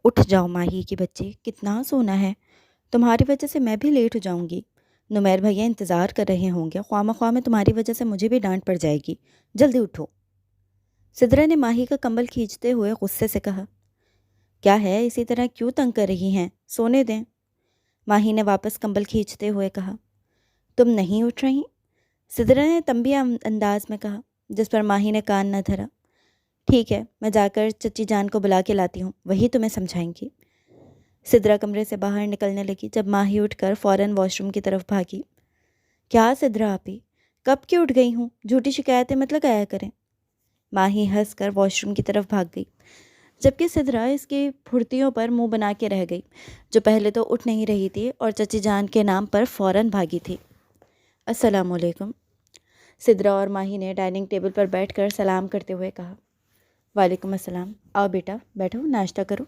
اٹھ جاؤ ماہی کی بچے، کتنا سونا ہے؟ تمہاری وجہ سے میں بھی لیٹ ہو جاؤں گی۔ نمیر بھیا انتظار کر رہے ہوں گے، خواہ مخواہ میں تمہاری وجہ سے مجھے بھی ڈانٹ پڑ جائے گی، جلدی اٹھو۔ سدرا نے ماہی کا کمبل کھینچتے ہوئے غصے سے کہا، کیا ہے اسی طرح کیوں تنگ کر رہی ہیں؟ سونے دیں۔ ماہی نے واپس کمبل کھینچتے ہوئے کہا، تم نہیں اٹھ رہی؟ سدرا نے تنبیہ انداز میں کہا، جس پر ماہی نے کان نہ دھرا۔ ٹھیک ہے، میں جا کر چچی جان کو بلا کے لاتی ہوں، وہی تمہیں سمجھائیں گی۔ سدرا کمرے سے باہر نکلنے لگی جب ماہی اٹھ کر فوراً واش روم کی طرف بھاگی۔ کیا سدرا آپی، کب کی اٹھ گئی ہوں؟ جھوٹی شکایتیں مت لگایا کریں۔ ماہی ہنس کر واش روم کی طرف بھاگ گئی، جبکہ سدرا اس کی پھرتیوں پر منہ بنا کے رہ گئی، جو پہلے تو اٹھ نہیں رہی تھی اور چچی جان کے نام پر فوراً بھاگی تھی۔ السلام علیکم۔ سدرا اور ماہی نے ڈائننگ ٹیبل پر بیٹھ کر سلام کرتے ہوئے کہا۔ وعلیکم السلام، آؤ بیٹا بیٹھو، ناشتہ کرو۔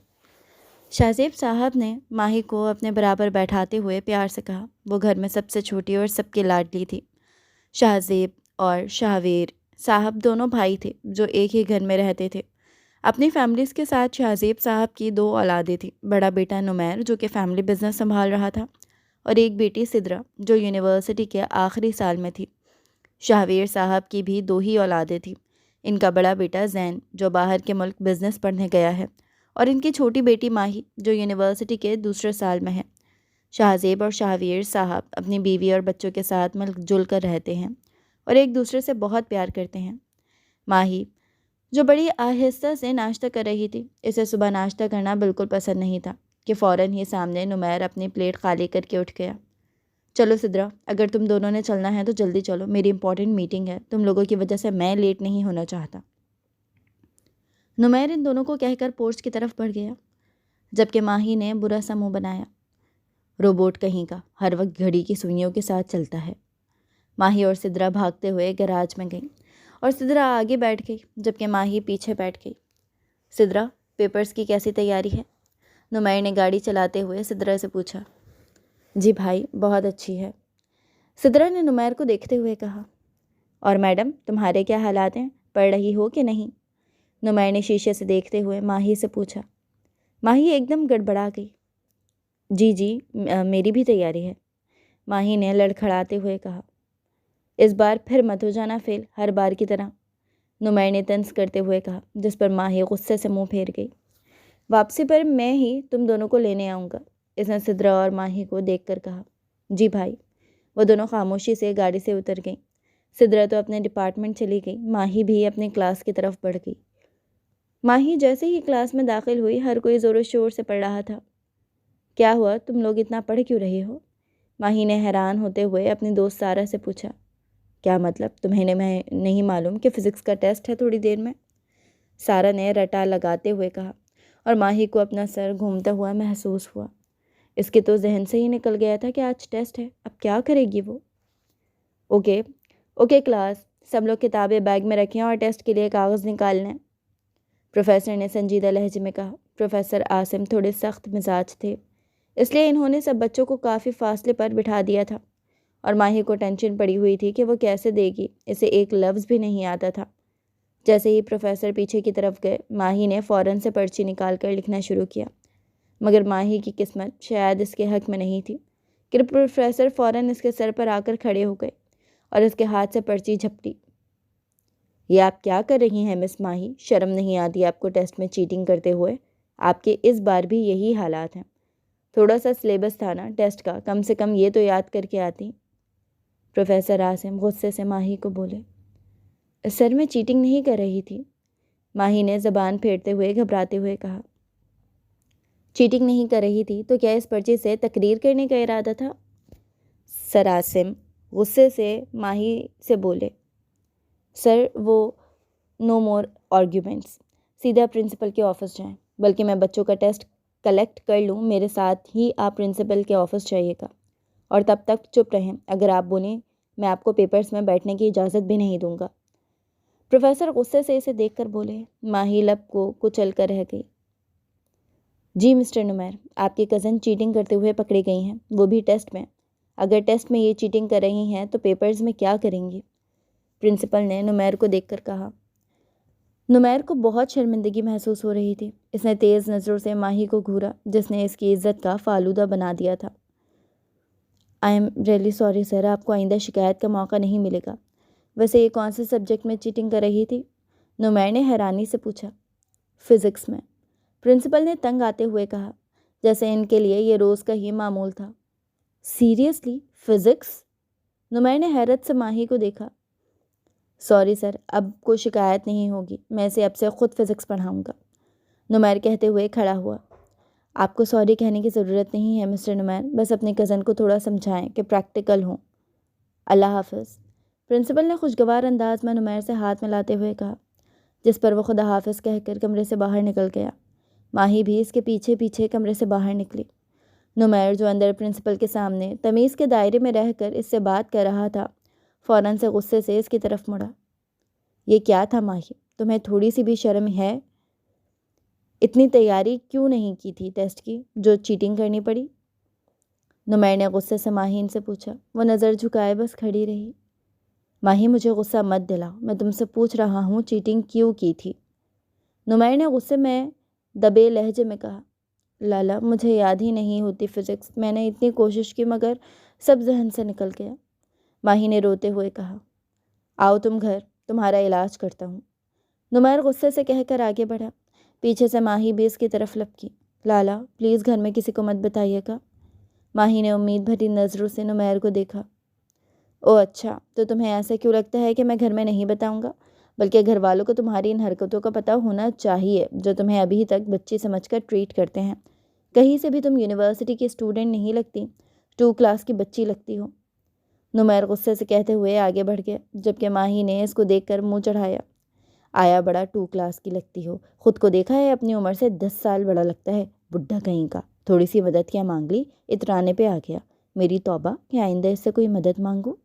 شاہ صاحب نے ماہی کو اپنے برابر بیٹھاتے ہوئے پیار سے کہا۔ وہ گھر میں سب سے چھوٹی اور سب کی لاڈلی تھی۔ شاہ زیب اور شاہویر صاحب دونوں بھائی تھے جو ایک ہی گھر میں رہتے تھے۔ اپنی فیملیز کے ساتھ شاہ زیب صاحب کی 2 اولادیں تھیں، بڑا بیٹا نمیر جو کہ فیملی بزنس سنبھال رہا تھا، اور ایک بیٹی سدرا جو یونیورسٹی کے آخری سال میں تھی۔ شاہویر صاحب کی بھی 2 ہی اولادیں تھیں، ان کا بڑا بیٹا زین جو باہر کے ملک بزنس پڑھنے گیا ہے، اور ان کی چھوٹی بیٹی ماہی جو یونیورسٹی کے دوسرے سال میں ہے۔ شاہ زیب اور شاہویر صاحب اپنی بیوی اور بچوں کے ساتھ مل جل کر رہتے ہیں اور ایک دوسرے سے بہت پیار کرتے ہیں۔ ماہی جو بڑی آہستہ سے ناشتہ کر رہی تھی، اسے صبح ناشتہ کرنا بالکل پسند نہیں تھا کہ فوراً ہی سامنے نمیر اپنی پلیٹ خالی کر کے اٹھ گیا۔ چلو سدرا، اگر تم دونوں نے چلنا ہے تو جلدی چلو، میری امپورٹنٹ میٹنگ ہے، تم لوگوں کی وجہ سے میں لیٹ نہیں ہونا چاہتا۔ نمیر ان دونوں کو کہہ کر پورچ کی طرف بڑھ گیا، جبکہ ماہی نے برا سا منہ بنایا۔ روبوٹ کہیں کا، ہر وقت گھڑی کی سوئیوں کے ساتھ چلتا ہے۔ ماہی اور سدرا بھاگتے ہوئے گراج میں گئیں اور سدرا آگے بیٹھ گئی جبکہ ماہی پیچھے بیٹھ گئی۔ سدرا، پیپرز کی کیسی تیاری ہے؟ نمیر نے گاڑی چلاتے ہوئے سدرا سے پوچھا۔ جی بھائی، بہت اچھی ہے، سدرا نے نمیر کو دیکھتے ہوئے کہا۔ اور میڈم، تمہارے کیا حالات ہیں، پڑھ رہی ہو کہ نہیں؟ نمیر نے شیشے سے دیکھتے ہوئے ماہی سے پوچھا۔ ماہی ایک دم گڑبڑا گئی۔ جی میری بھی تیاری ہے، ماہی نے لڑکھڑاتے ہوئے کہا۔ اس بار پھر مت ہو جانا فیل، ہر بار کی طرح، نمیر نے طنز کرتے ہوئے کہا، جس پر ماہی غصے سے منہ پھیر گئی۔ واپسی پر میں ہی تم دونوں کو لینے آؤں گا، اس نے سدرا اور ماہی کو دیکھ کر کہا۔ جی بھائی۔ وہ دونوں خاموشی سے گاڑی سے اتر گئیں۔ سدرا تو اپنے ڈپارٹمنٹ چلی گئی، ماہی بھی اپنے کلاس کی طرف بڑھ گئی۔ ماہی جیسے ہی کلاس میں داخل ہوئی، ہر کوئی زور و شور سے پڑھ رہا تھا۔ کیا ہوا، تم لوگ اتنا پڑھ کیوں رہے ہو؟ ماہی نے حیران ہوتے ہوئے اپنی دوست سارا سے پوچھا۔ کیا مطلب، تمہیں نہیں معلوم کہ فزکس کا ٹیسٹ ہے تھوڑی دیر میں؟ سارا نے رٹا لگاتے ہوئے کہا، اور ماہی کو اپنا سر گھومتا ہوا محسوس ہوا۔ اس کے تو ذہن سے ہی نکل گیا تھا کہ آج ٹیسٹ ہے، اب کیا کرے گی وہ؟ اوکے کلاس، سب لوگ کتابیں بیگ میں رکھیں اور ٹیسٹ کے لیے کاغذ نکال لیں، پروفیسر نے سنجیدہ لہجے میں کہا۔ پروفیسر عاصم تھوڑے سخت مزاج تھے، اس لیے انہوں نے سب بچوں کو کافی فاصلے پر بٹھا دیا تھا، اور ماہی کو ٹینشن پڑی ہوئی تھی کہ وہ کیسے دے گی، اسے ایک لفظ بھی نہیں آتا تھا۔ جیسے ہی پروفیسر پیچھے کی طرف گئے، ماہی نے فوراً سے پرچی نکال کر لکھنا شروع کیا، مگر ماہی کی قسمت شاید اس کے حق میں نہیں تھی کہ پروفیسر فوراً اس کے سر پر آ کر کھڑے ہو گئے اور اس کے ہاتھ سے پرچی جھپٹی۔ یہ آپ کیا کر رہی ہیں مس ماہی، شرم نہیں آتی آپ کو ٹیسٹ میں چیٹنگ کرتے ہوئے؟ آپ کے اس بار بھی یہی حالات ہیں، تھوڑا سا سلیبس تھا نا ٹیسٹ کا، کم سے کم یہ تو یاد کر کے آتی۔ پروفیسر عاصم غصے سے ماہی کو بولے۔ سر میں چیٹنگ نہیں کر رہی تھی، ماہی نے زبان پھیرتے ہوئے گھبراتے ہوئے کہا۔ چیٹنگ نہیں کر رہی تھی تو کیا اس پرچی سے تقریر کرنے کا ارادہ تھا؟ سر عاصم غصے سے ماہی سے بولے۔ سر، وہ نو مور آرگیومنٹس، سیدھا پرنسپل کے آفس جائیں، بلکہ میں بچوں کا ٹیسٹ کلیکٹ کر لوں، میرے ساتھ ہی آپ پرنسپل کے آفس جائیے گا، اور تب تک چپ رہیں، اگر آپ بولیں میں آپ کو پیپرز میں بیٹھنے کی اجازت بھی نہیں دوں گا۔ پروفیسر غصے سے اسے دیکھ کر بولے۔ ماہی لب کو کچل کر رہ گئی۔ جی مسٹر نمیر، آپ کی کزن چیٹنگ کرتے ہوئے پکڑی گئی ہیں، وہ بھی ٹیسٹ میں۔ اگر ٹیسٹ میں یہ چیٹنگ کر رہی ہیں تو پیپرز میں کیا کریں گی؟ پرنسپل نے نمیر کو دیکھ کر کہا۔ نمیر کو بہت شرمندگی محسوس ہو رہی تھی۔ اس نے تیز نظروں سے ماہی کو گھورا جس نے اس کی عزت کا فالودہ بنا دیا تھا۔ I am really sorry sir, آپ کو آئندہ شکایت کا موقع نہیں ملے گا۔ ویسے یہ کون سے سبجیکٹ میں چیٹنگ کر رہی تھی؟ نمیر نے حیرانی سے پوچھا۔ فزکس میں، پرنسپل نے تنگ آتے ہوئے کہا، جیسے ان کے لیے یہ روز کا ہی معمول تھا۔ Seriously physics? نمیر نے حیرت سے ماہی کو دیکھا۔ سوری سر، اب کوئی شکایت نہیں ہوگی، میں اسے اب سے خود فزکس پڑھاؤں گا، نمیر کہتے ہوئے کھڑا ہوا۔ آپ کو سوری کہنے کی ضرورت نہیں ہے مسٹر نمیر، بس اپنے کزن کو تھوڑا سمجھائیں کہ پریکٹیکل ہوں۔ اللہ حافظ، پرنسپل نے خوشگوار انداز میں نمیر سے ہاتھ ملاتے ہوئے کہا، جس پر وہ خدا حافظ کہہ کر کمرے سے باہر نکل گیا۔ ماہی بھی اس کے پیچھے پیچھے کمرے سے باہر نکلی۔ نمیر جو اندر پرنسپل کے سامنے تمیز کے دائرے میں رہ کر اس سے بات کر رہا تھا، فوراً سے غصے سے اس کی طرف مڑا۔ یہ کیا تھا ماہی، تمہیں تھوڑی سی بھی شرم ہے؟ اتنی تیاری کیوں نہیں کی تھی ٹیسٹ کی جو چیٹنگ کرنی پڑی؟ نمیر نے غصے سے ماہین سے پوچھا۔ وہ نظر جھکائے بس کھڑی رہی۔ ماہی مجھے غصہ مت دلاؤ، میں تم سے پوچھ رہا ہوں چیٹنگ کیوں کی تھی؟ نمیر نے غصے میں دبے لہجے میں کہا، لالا مجھے یاد ہی نہیں ہوتی فزکس، میں نے اتنی کوشش کی مگر سب ذہن سے نکل گیا۔ ماہی نے روتے ہوئے کہا، آؤ تم گھر، تمہارا علاج کرتا ہوں۔ نمیر غصے سے کہہ کر آگے بڑھا۔ پیچھے سے ماہی بھی اس کی طرف لپکی۔ لالا پلیز گھر میں کسی کو مت بتائیے گا۔ ماہی نے امید بھری نظروں سے نمیر کو دیکھا۔ او اچھا، تو تمہیں ایسا کیوں لگتا ہے کہ میں گھر میں نہیں بتاؤں گا؟ بلکہ گھر والوں کو تمہاری ان حرکتوں کا پتہ ہونا چاہیے جو تمہیں ابھی تک بچی سمجھ کر ٹریٹ کرتے ہیں۔ کہیں سے بھی تم یونیورسٹی کی اسٹوڈنٹ نہیں لگتی، 2 کلاس کی بچی لگتی ہو۔ نمیر غصے سے کہتے ہوئے آگے بڑھ گیا، جبکہ ماہی نے اس کو دیکھ کر منہ چڑھایا۔ آیا بڑا 2 کلاس کی لگتی ہو، خود کو دیکھا ہے اپنی عمر سے 10 سال بڑا لگتا ہے، بڈھا کہیں کا۔ تھوڑی سی مدد کیا مانگ لی، اترانے پہ آ گیا۔ میری توبہ کہ آئندہ اس سے کوئی مدد مانگو۔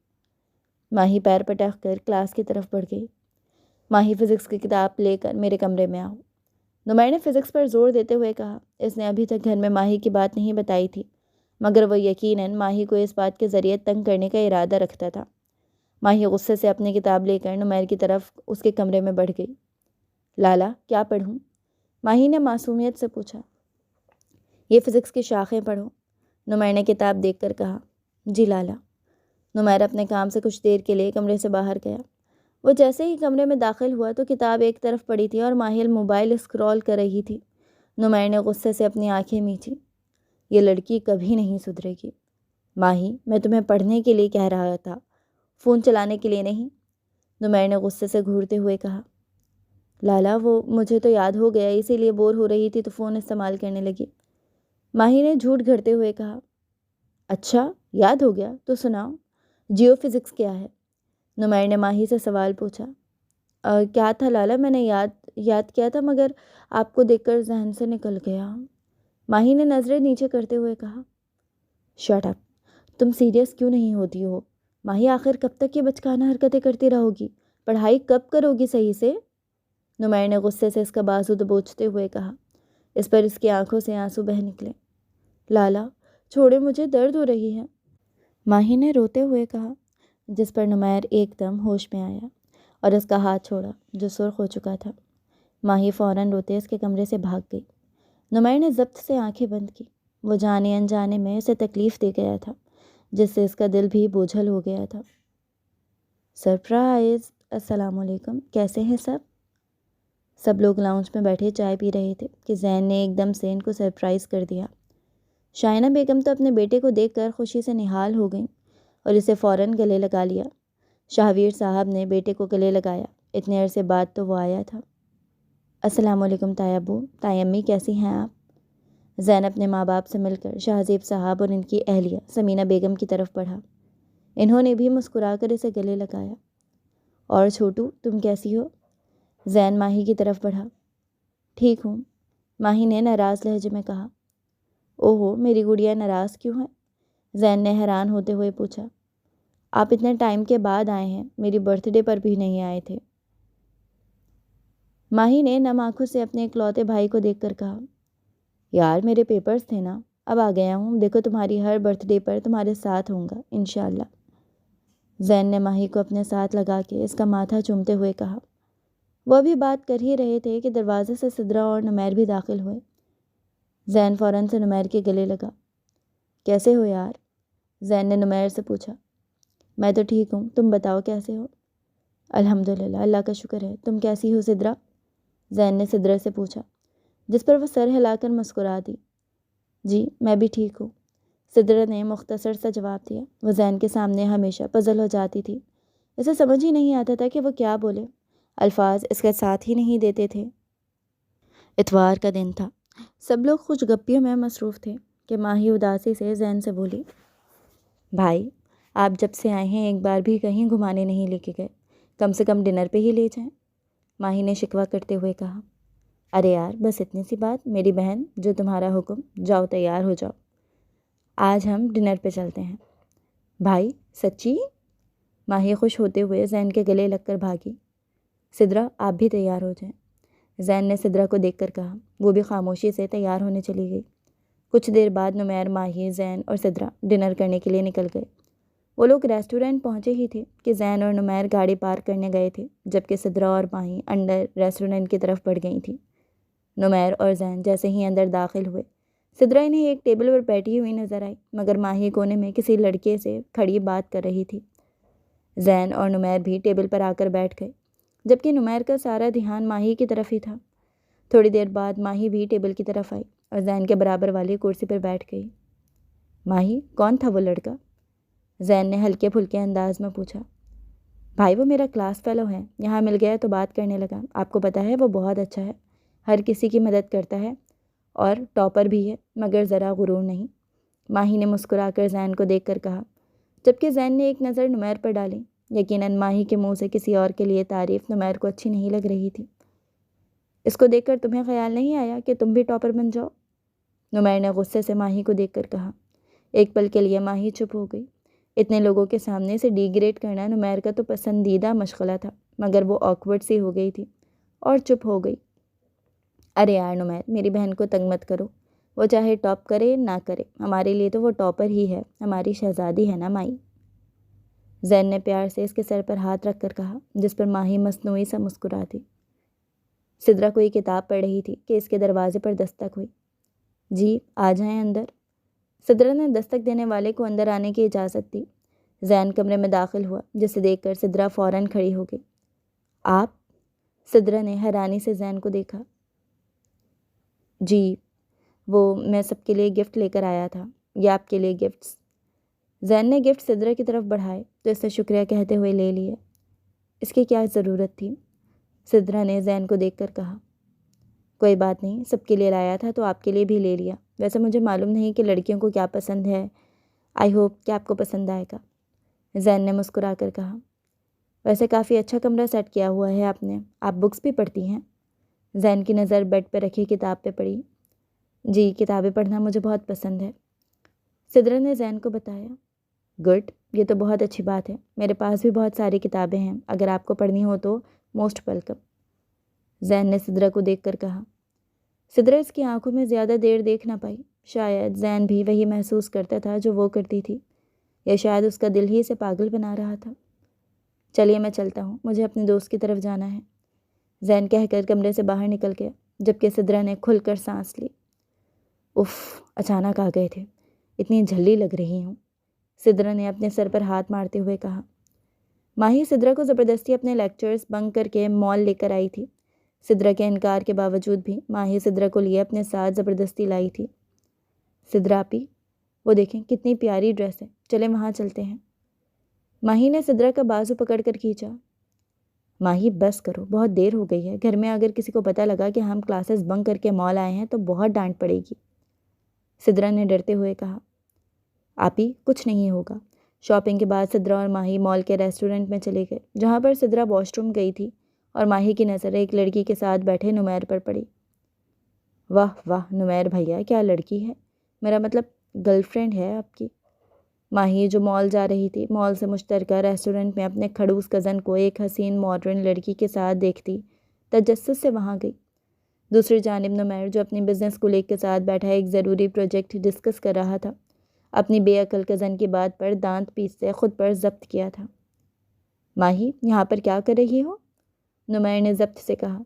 ماہی پیر پٹک کر کلاس کی طرف بڑھ گئی۔ ماہی فزکس کی کتاب لے کر میرے کمرے میں آؤ، نمیر نے فزکس پر زور دیتے ہوئے کہا۔ اس نے ابھی تک گھر میں ماہی کی بات نہیں بتائی تھی، مگر وہ یقیناً ماہی کو اس بات کے ذریعے تنگ کرنے کا ارادہ رکھتا تھا۔ ماہی غصے سے اپنی کتاب لے کر نمیر کی طرف اس کے کمرے میں بڑھ گئی۔ لالا کیا پڑھوں؟ ماہی نے معصومیت سے پوچھا۔ یہ فزکس کی شاخیں پڑھو، نمیر نے کتاب دیکھ کر کہا۔ جی لالا۔ نمیر اپنے کام سے کچھ دیر کے لیے کمرے سے باہر گیا۔ وہ جیسے ہی کمرے میں داخل ہوا تو کتاب ایک طرف پڑی تھی اور ماہی موبائل اسکرول کر رہی تھی۔ نمیر نے غصے سے اپنی آنکھیں میچھی۔ یہ لڑکی کبھی نہیں سدھرے گی۔ ماہی میں تمہیں پڑھنے کے لیے کہہ رہا تھا، فون چلانے کے لیے نہیں، نمیر نے غصے سے گھورتے ہوئے کہا۔ لالا وہ مجھے تو یاد ہو گیا، اسی لیے بور ہو رہی تھی تو فون استعمال کرنے لگی، ماہی نے جھوٹ گھڑتے ہوئے کہا۔ اچھا یاد ہو گیا تو سناؤ، جیو فزکس کیا ہے؟ نمیر نے ماہی سے سوال پوچھا۔ کیا تھا لالا، میں نے یاد کیا تھا مگر آپ کو دیکھ کر ذہن سے نکل گیا، ماہی نے نظریں نیچے کرتے ہوئے کہا۔ شٹ اپ، تم سیریس کیوں نہیں ہوتی ہو؟ ماہی آخر کب تک یہ بچکانہ حرکتیں کرتی رہو گی؟ پڑھائی کب کرو گی صحیح سے؟ نمیر نے غصے سے اس کا بازو دبوچتے ہوئے کہا۔ اس پر اس کی آنکھوں سے آنسو بہہ نکلے۔ لالا چھوڑے، مجھے درد ہو رہی ہے، ماہی نے روتے ہوئے کہا، جس پر نمیر ایک دم ہوش میں آیا اور اس کا ہاتھ چھوڑا جو سرخ ہو چکا تھا۔ ماہی فوراً روتے اس کے کمرے سے بھاگ گئی۔ نمیر نے ضبط سے آنکھیں بند کی۔ وہ جانے انجانے میں اسے تکلیف دے گیا تھا، جس سے اس کا دل بھی بوجھل ہو گیا تھا۔ سرپرائز، السلام علیکم، کیسے ہیں سب لوگ لاؤنج میں بیٹھے چائے پی رہے تھے کہ زین نے ایک دم سے ان کو سرپرائز کر دیا۔ شائنہ بیگم تو اپنے بیٹے کو دیکھ کر خوشی سے نہال ہو گئیں اور اسے فوراً گلے لگا لیا۔ شاہویر صاحب نے بیٹے کو گلے لگایا، اتنے عرصے بعد تو وہ آیا تھا۔ السلام علیکم تائی ابو، تائی امی کیسی ہیں آپ؟ زین اپنے ماں باپ سے مل کر شہزیب صاحب اور ان کی اہلیہ سمینہ بیگم کی طرف بڑھا۔ انہوں نے بھی مسکرا کر اسے گلے لگایا۔ اور چھوٹو تم کیسی ہو؟ زین ماہی کی طرف بڑھا۔ ٹھیک ہوں، ماہی نے ناراض لہجے میں کہا۔ اوہو، میری گڑیا ناراض کیوں ہے؟ زین نے حیران ہوتے ہوئے پوچھا۔ آپ اتنے ٹائم کے بعد آئے ہیں، میری برتھ ڈے پر بھی نہیں آئے تھے۔ ماہی نے نم آنکھوں سے اپنے اکلوتے بھائی کو دیکھ کر کہا۔ یار میرے پیپرز تھے نا، اب آ گیا ہوں، دیکھو تمہاری ہر برتھ ڈے پر تمہارے ساتھ ہوں گا انشاءاللہ۔ زین نے ماہی کو اپنے ساتھ لگا کے اس کا ماتھا چومتے ہوئے کہا۔ وہ ابھی بات کر ہی رہے تھے کہ دروازے سے سدرا اور نمیر بھی داخل ہوئے۔ زین فوراً سے نمیر کے گلے لگا۔ کیسے ہو یار؟ زین نے نمیر سے پوچھا۔ میں تو ٹھیک ہوں، تم بتاؤ کیسے ہو؟ الحمدللہ، اللہ کا شکر ہے۔ تم کیسی ہو سدرا؟ زین نے سدرا سے پوچھا، جس پر وہ سر ہلا کر مسکرا دی۔ جی میں بھی ٹھیک ہوں، سدرا نے مختصر سا جواب دیا۔ وہ زین کے سامنے ہمیشہ پزل ہو جاتی تھی، اسے سمجھ ہی نہیں آتا تھا کہ وہ کیا بولے، الفاظ اس کا ساتھ ہی نہیں دیتے تھے۔ اتوار کا دن تھا، سب لوگ خوش گپیوں میں مصروف تھے کہ ماہی اداسی سے زین سے بولی، بھائی آپ جب سے آئے ہیں ایک بار بھی کہیں گھمانے نہیں لے کے گئے، کم سے کم ڈنر پہ ہی لے جائیں۔ ماہی نے شکوہ کرتے ہوئے کہا۔ ارے یار بس اتنی سی بات، میری بہن، جو تمہارا حکم، جاؤ تیار ہو جاؤ، آج ہم ڈنر پہ چلتے ہیں۔ بھائی سچی؟ ماہی خوش ہوتے ہوئے زین کے گلے لگ کر بھاگی۔ سدرا آپ بھی تیار ہو جائیں، زین نے سدرا کو دیکھ کر کہا۔ وہ بھی خاموشی سے تیار ہونے چلی گئی۔ کچھ دیر بعد نمیر، ماہی، زین اور سدرا ڈنر کرنے کے لیے نکل گئے۔ وہ لوگ ریسٹورنٹ پہنچے ہی تھے کہ زین اور نمیر گاڑی پارک کرنے گئے تھے، جبکہ سدرا اور ماہی اندر ریسٹورنٹ کی طرف بڑھ گئی تھیں۔ نمیر اور زین جیسے ہی اندر داخل ہوئے، سدرا انہیں ایک ٹیبل پر بیٹھی ہوئی نظر آئی، مگر ماہی کونے میں کسی لڑکے سے کھڑی بات کر رہی تھی۔ زین اور نمیر بھی ٹیبل پر آ کر بیٹھ گئے، جبکہ نمیر کا سارا دھیان ماہی کی طرف ہی تھا۔ تھوڑی دیر بعد ماہی بھی ٹیبل کی طرف آئی اور زین کے برابر والی کرسی پر بیٹھ گئی۔ ماہی کون تھا وہ لڑکا؟ زین نے ہلکے پھلکے انداز میں پوچھا۔ بھائی وہ میرا کلاس فیلو ہے، یہاں مل گیا تو بات کرنے لگا، آپ کو پتہ ہے وہ بہت اچھا ہے، ہر کسی کی مدد کرتا ہے اور ٹاپر بھی ہے، مگر ذرا غرور نہیں، ماہی نے مسکرا کر زین کو دیکھ کر کہا، جبکہ زین نے ایک نظر نمیر پر ڈالی۔ یقیناً ماہی کے منہ سے کسی اور کے لیے تعریف نمیر کو اچھی نہیں لگ رہی تھی۔ اس کو دیکھ کر تمہیں خیال نہیں آیا کہ تم بھی ٹاپر بن جاؤ؟ نمیر نے غصے سے ماہی کو دیکھ کر کہا۔ ایک پل کے لیے ماہی چپ ہو گئی۔ اتنے لوگوں کے سامنے سے ڈی گریڈ کرنا نمیر کا تو پسندیدہ مشغلہ تھا، مگر وہ آکورڈ سی ہو گئی تھی اور چپ ہو گئی۔ ارے یار نمیر، میری بہن کو تنگ مت کرو، وہ چاہے ٹاپ کرے نہ کرے، ہمارے لیے تو وہ ٹاپر ہی ہے، ہماری شہزادی ہے نا مائی۔ زین نے پیار سے اس کے سر پر ہاتھ رکھ کر کہا، جس پر ماہی مصنوعی سا مسکراتی۔ سدرا کوئی کتاب پڑھ رہی تھی کہ اس کے دروازے پر دستک ہوئی۔ جی آ جائیں اندر۔ سدرا نے دستک دینے والے کو اندر آنے کی اجازت دی۔ زین کمرے میں داخل ہوا، جسے دیکھ کر سدرا فوراً کھڑی ہو گئی۔ آپ؟ سدرا نے حیرانی سے زین کو دیکھا۔ جی وہ میں سب کے لیے گفٹ لے کر آیا تھا، یہ آپ کے لیے گفٹس۔ زین نے گفٹ سدرا کی طرف بڑھائے تو اس سے شکریہ کہتے ہوئے لے لیے۔ اس کی کیا ضرورت تھی؟ سدرا نے زین کو دیکھ کر کہا۔ کوئی بات نہیں، سب کے لیے لایا تھا تو آپ کے لیے بھی لے لیا، ویسے مجھے معلوم نہیں کہ لڑکیوں کو کیا پسند ہے، آئی ہوپ کہ آپ کو پسند آئے گا، زین نے مسکرا کر کہا۔ ویسے کافی اچھا کمرہ سیٹ کیا ہوا ہے آپ نے، آپ بکس بھی پڑھتی ہیں؟ زین کی نظر بیڈ پہ رکھی کتاب پہ پڑی۔ جی کتابیں پڑھنا مجھے بہت پسند ہے، سدرا نے زین کو بتایا۔ گڈ، یہ تو بہت اچھی بات ہے، میرے پاس بھی بہت ساری کتابیں ہیں، اگر آپ کو پڑھنی ہو تو موسٹ ویلکم، زین نے سدرا کو دیکھ کر کہا۔ سدرا اس کی آنکھوں میں زیادہ دیر دیکھ نہ پائی، شاید زین بھی وہی محسوس کرتا تھا جو وہ کرتی تھی، یا شاید اس کا دل ہی اسے پاگل بنا رہا تھا۔ چلیے میں چلتا ہوں، مجھے اپنے دوست کی طرف جانا ہے، زین کہہ کر کمرے سے باہر نکل گیا، جبکہ سدرا نے کھل کر سانس لی۔ اف، اچانک آ گئے تھے، اتنی جھلی لگ رہی ہوں، سدرا نے اپنے سر پر ہاتھ مارتے ہوئے کہا۔ ماہی سدرا کو زبردستی اپنے لیکچرز بنک کر کے مال لے کر آئی تھی۔ سدرا کے انکار کے باوجود بھی ماہی سدرا کو لیے اپنے ساتھ زبردستی لائی تھی۔ سدرا آپی، وہ دیکھیں کتنی پیاری ڈریس ہے، چلیں وہاں چلتے ہیں۔ ماہی نے سدرا کا بازو پکڑ کر کھینچا۔ ماہی بس کرو، بہت دیر ہو گئی ہے، گھر میں اگر کسی کو پتہ لگا کہ ہم کلاسز بنک کر کے مال آئے ہیں تو بہت ڈانٹ پڑے گی، سدرا نے ڈرتے ہوئے کہا۔ آپی کچھ نہیں ہوگا۔ شاپنگ کے بعد سدرا اور ماہی مال کے ریسٹورنٹ میں چلے گئے، جہاں پر سدرا واش روم گئی تھی اور ماہی کی نظر ایک لڑکی کے ساتھ بیٹھے نمیر پر پڑی۔ واہ واہ نمیر بھیا، کیا لڑکی ہے، میرا مطلب گرل فرینڈ ہے آپ کی۔ ماہی جو مال جا رہی تھی، مال سے مشترکہ ریسٹورنٹ میں اپنے کھڑوس کزن کو ایک حسین ماڈرن لڑکی کے ساتھ دیکھتی تجسس سے وہاں گئی۔ دوسری جانب نمیر جو اپنی بزنس کولیگ کے ساتھ بیٹھا ایک ضروری پروجیکٹ ڈسکس کر رہا تھا، اپنی بے عقل کزن کی بات پر دانت پیستے خود پر ضبط کیا تھا۔ ماہی یہاں پر کیا کر رہی ہو؟ نمیر نے ضبط سے کہا۔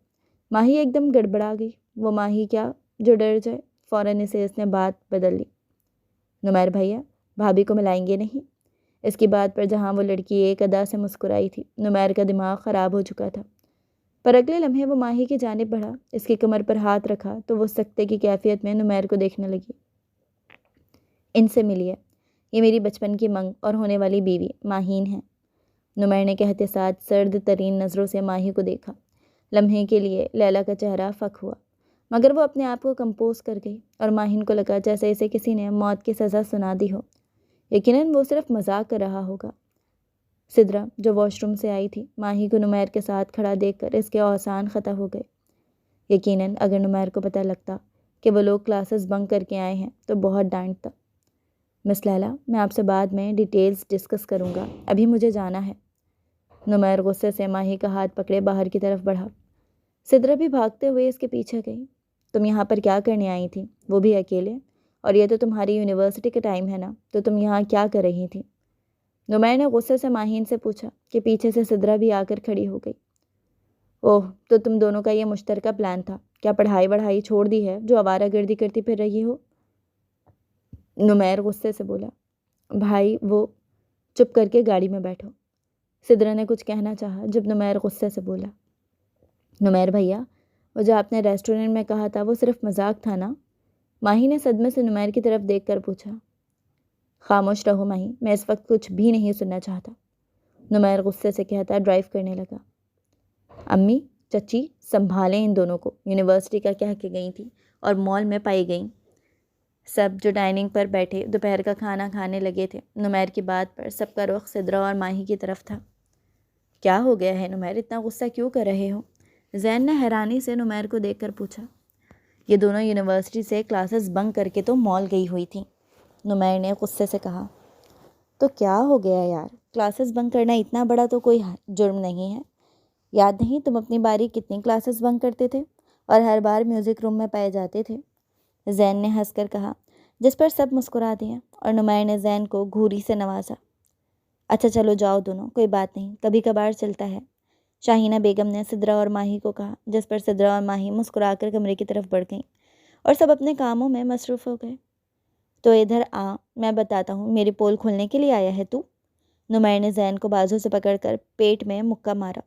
ماہی ایک دم گڑبڑا گئی۔ وہ ماہی کیا جو ڈر جائے؟ فوراً اس نے بات بدل لی۔ نمیر بھیا بھابھی کو ملائیں گے نہیں؟ اس کی بات پر جہاں وہ لڑکی ایک ادا سے مسکرائی تھی، نمیر کا دماغ خراب ہو چکا تھا۔ پر اگلے لمحے وہ ماہی کی جانب بڑھا، اس کی کمر پر ہاتھ رکھا تو وہ سکتے کی کیفیت میں نمیر کو دیکھنے لگی۔ ان سے ملیے، یہ میری بچپن کی منگ اور ہونے والی بیوی ماہین ہے۔ نمیر نے کہتے ساتھ سرد ترین نظروں سے ماہی کو دیکھا۔ لمحے کے لیے لیلا کا چہرہ فک ہوا، مگر وہ اپنے آپ کو کمپوز کر گئی اور ماہین کو لگا جیسے اسے کسی نے موت کی سزا سنا دی ہو۔ یقیناً وہ صرف مذاق کر رہا ہوگا۔ سدرا جو واش روم سے آئی تھی، ماہی کو نمیر کے ساتھ کھڑا دیکھ کر اس کے اوسان ختم ہو گئے۔ یقیناً اگر نمیر کو پتہ لگتا کہ وہ لوگ کلاسز بنک کر کے آئے ہیں تو بہت ڈانٹتا۔ مس لیلا، میں آپ سے بعد میں ڈیٹیلز ڈسکس کروں گا، ابھی مجھے جانا ہے۔ نمیر غصے سے ماہی کا ہاتھ پکڑے باہر کی طرف بڑھا۔ سدرا بھی بھاگتے ہوئے اس کے پیچھے گئی۔ تم یہاں پر کیا کرنے آئی تھی، وہ بھی اکیلے؟ اور یہ تو تمہاری یونیورسٹی کا ٹائم ہے نا، تو تم یہاں کیا کر رہی تھی؟ نمیر نے غصے سے ماہین سے پوچھا کہ پیچھے سے سدرا بھی آ کر کھڑی ہو گئی۔ اوہ، تو تم دونوں کا یہ مشترکہ پلان تھا؟ کیا پڑھائی وڑھائی چھوڑ دی ہے جو آوارہ گردی کرتی پھر رہی ہو؟ نمیر غصے سے بولا۔ بھائی وہ چپ کر کے گاڑی میں بیٹھو۔ سدرا نے کچھ کہنا چاہا جب نمیر غصے سے بولا۔ نمیر بھیا، وہ جو آپ نے ریسٹورنٹ میں کہا تھا وہ صرف مذاق تھا نا؟ ماہی نے صدمے سے نمیر کی طرف دیکھ کر پوچھا۔ خاموش رہو ماہی، میں اس وقت کچھ بھی نہیں سننا چاہتا، نمیر غصے سے کہتا ڈرائیو کرنے لگا۔ امی، چچی، سنبھالیں ان دونوں کو، یونیورسٹی کا کہہ کے گئی تھی اور مال میں پائی گئیں۔ سب جو ڈائننگ پر بیٹھے دوپہر کا کھانا کھانے لگے تھے، نمیر کی بات پر سب کا رخ سدرا اور ماہی کی طرف تھا۔ کیا ہو گیا ہے نمیر، اتنا غصہ کیوں کر رہے ہو؟ زین نے حیرانی سے نمیر کو دیکھ کر پوچھا۔ یہ دونوں یونیورسٹی سے کلاسز بنک کر کے تو مال گئی ہوئی تھیں، نمیر نے غصے سے کہا۔ تو کیا ہو گیا یار، کلاسز بنک کرنا اتنا بڑا تو کوئی جرم نہیں ہے۔ یاد نہیں تم اپنی باری کتنی کلاسز بنک کرتے تھے اور ہر بار میوزک روم میں پائے جاتے تھے؟ زین نے ہنس کر کہا، جس پر سب مسکرا دیا اور نمیر نے زین کو گھوری سے نوازا۔ اچھا چلو جاؤ دونوں، کوئی بات نہیں، کبھی کبھار چلتا ہے، شاہینہ بیگم نے سدرا اور ماہی کو کہا، جس پر سدرا اور ماہی مسکرا کر کمرے کی طرف بڑھ گئیں اور سب اپنے کاموں میں مصروف ہو گئے۔ تو ادھر آ، میں بتاتا ہوں، میری پول کھولنے کے لیے آیا ہے تو؟ نمیر نے زین کو بازو سے پکڑ کر پیٹ میں مکہ مارا،